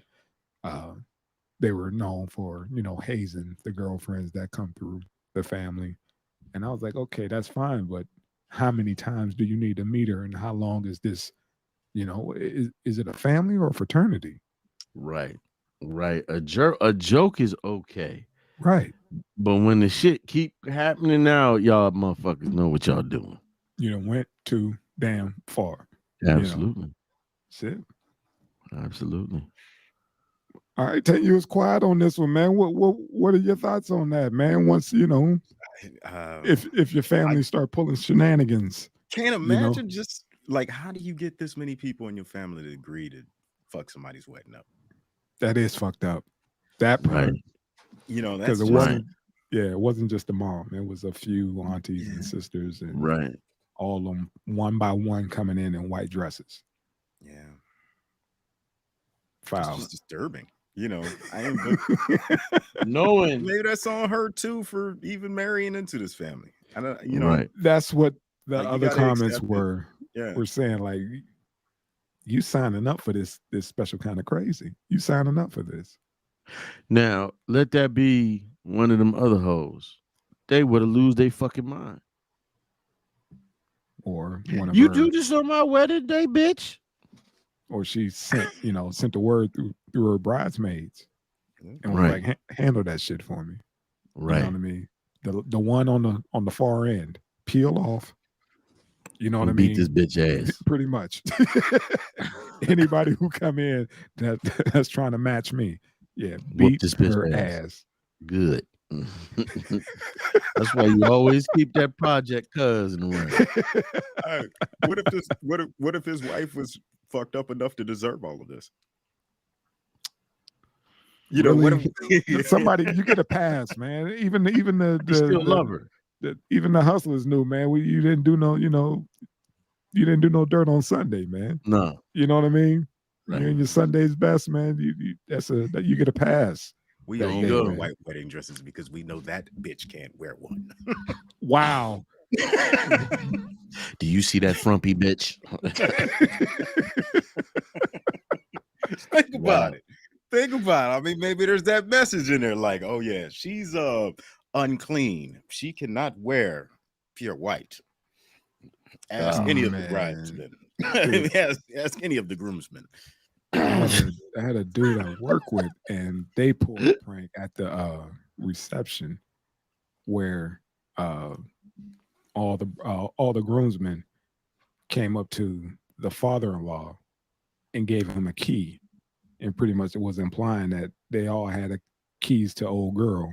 they were known for hazing the girlfriends that come through the family, and I was like, okay, that's fine, but how many times do you need to meet her, and how long is this? Is it a family or a fraternity? Right. A joke is okay. Right. But when the shit keep happening now, y'all motherfuckers know what y'all doing. Went too damn far. Absolutely. That's it. Absolutely. All right, Tate, you was quiet on this one, man. What are your thoughts on that, man? Once if your family start pulling shenanigans, Can't imagine just like, how do you get this many people in your family to agree to fuck somebody's wedding up? that is fucked up. That part, Right. That's because it just, wasn't. Yeah, it wasn't just the mom. It was a few aunties and sisters, and Right. all of them one by one coming in white dresses. yeah. It's Foul. just disturbing. I ain't Knowing maybe that's on her too for even marrying into this family. I don't, right. That's what the Like, you other gotta comments accept it. were. Yeah. We're saying, like, you signing up for this special kind of crazy. You signing up for this. Now, let that be one of them other hoes. They would have lose their fucking mind. Or one of You her, do this on my wedding day, bitch. or she sent the word through her bridesmaids and was Right. like, handle that shit for me. Right. You know what I mean? The one on the far end, peel off. You know what I Beat mean? this bitch ass. Pretty much. Anybody who come in that's trying to match me, yeah, Whoop beat this bitch her ass. ass. Good. That's why you always keep that project cousin around. What if his wife was fucked up enough to deserve all of this? What if Somebody, you get a pass, man. Even the You still love her. even the hustlers knew, man. You didn't do no, you didn't do no dirt on Sunday, man. No. You know what I mean? Right. You're in your Sunday's best, man. You get a pass. we There only you go, wear man. white wedding dresses because we know that bitch can't wear one. Wow. Do you see that frumpy bitch? Think about it. Think about it. I mean, maybe there's that message in there, like, oh yeah, she's unclean. She cannot wear pure white. Ask any of the bridesmen. ask any of the groomsmen. I had a dude I work with, and they pulled a prank at the reception. where all the groomsmen came up to the father-in-law and gave him a key, and pretty much it was implying that they all had keys to old girl.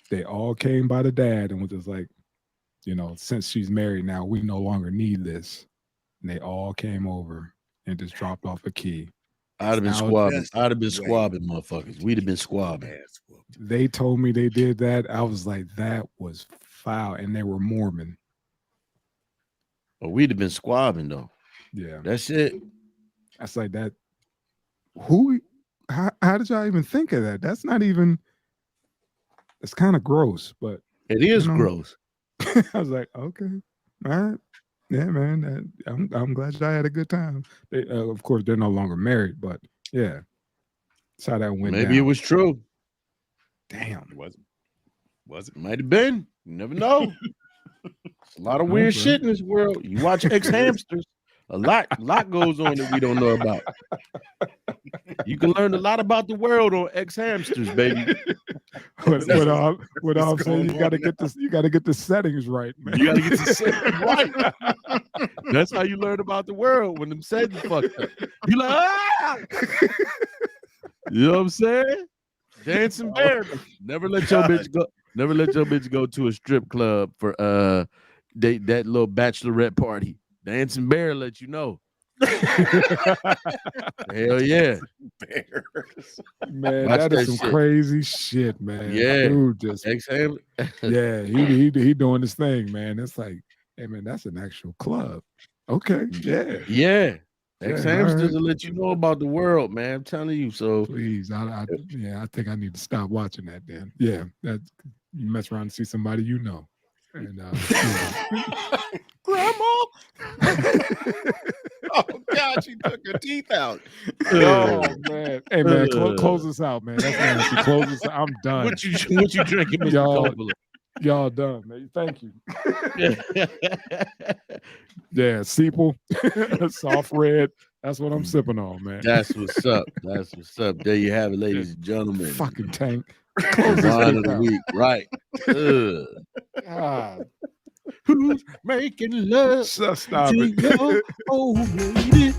They all came by the dad and was just like, since she's married now, we no longer need this. And they all came over and just dropped off a key. I'd have been squabbing. I'd have been squabbing, motherfuckers. We'd have been squabbing. They told me they did that. I was like, that was foul. And they were Mormon. But we'd have been squabbing though. Yeah. That's it. That's like that. How did y'all even think of that? That's not even, it's kind of gross, but it is gross. I was like, okay, all right. Yeah, man. I'm glad y'all had a good time. They, of course, they're no longer married, but yeah. That's how that went Maybe down. it was true. Damn. It wasn't. Was it? Might have been. You never know. It's a lot of weird shit in this world. You watch Ex-Hamsters. A lot goes on that we don't know about. You can learn a lot about the world on Ex-Hamsters, baby. What I'm saying, you gotta get this. You gotta get the settings right, man. You gotta get the settings right. That's how you learn about the world when them settings fucked up. You like, ah! You know what I'm saying? Dancing bear. Never let your bitch go. Never let your bitch go to a strip club for that little bachelorette party. Dancing bear let you know. Hell yeah. Bears. Man, Watch that is that some shit. crazy shit, man. Yeah. Dude just Ex-Hamster. yeah, he doing his thing, man. It's like, hey man, that's an actual club. Okay, yeah. Yeah. Ex-Hamsters right. will let you know about the world, man. I'm telling you. So Please, I think I need to stop watching that then. Yeah, that you mess around and see somebody you know. And Grandma. Oh God, she took her teeth out. oh man. Hey man, close us out, man. That's nasty. Close us out. I'm done. what you drinking, Mr. Coppola? Y'all done, man. Thank you. Yeah, Seaple, soft red. That's what I'm sipping on, man. That's what's up. That's what's up. There you have it, ladies and gentlemen. Fucking tank. Wine of the week, right? God. Who's making love Stop to it. your old lady?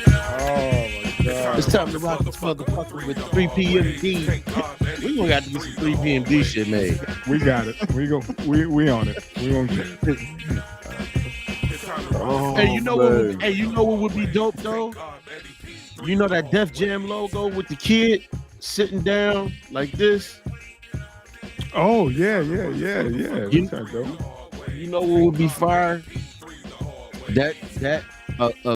Oh my God. It's time to rock this motherfucker with 3 PMD. We gonna got to get some 3 PMD shit made. We got it. We on it. We gonna get it. Oh, Hey, you know what would be dope though? You know that Def Jam logo with the kid sitting down like this? Oh yeah. You know what would be fire? That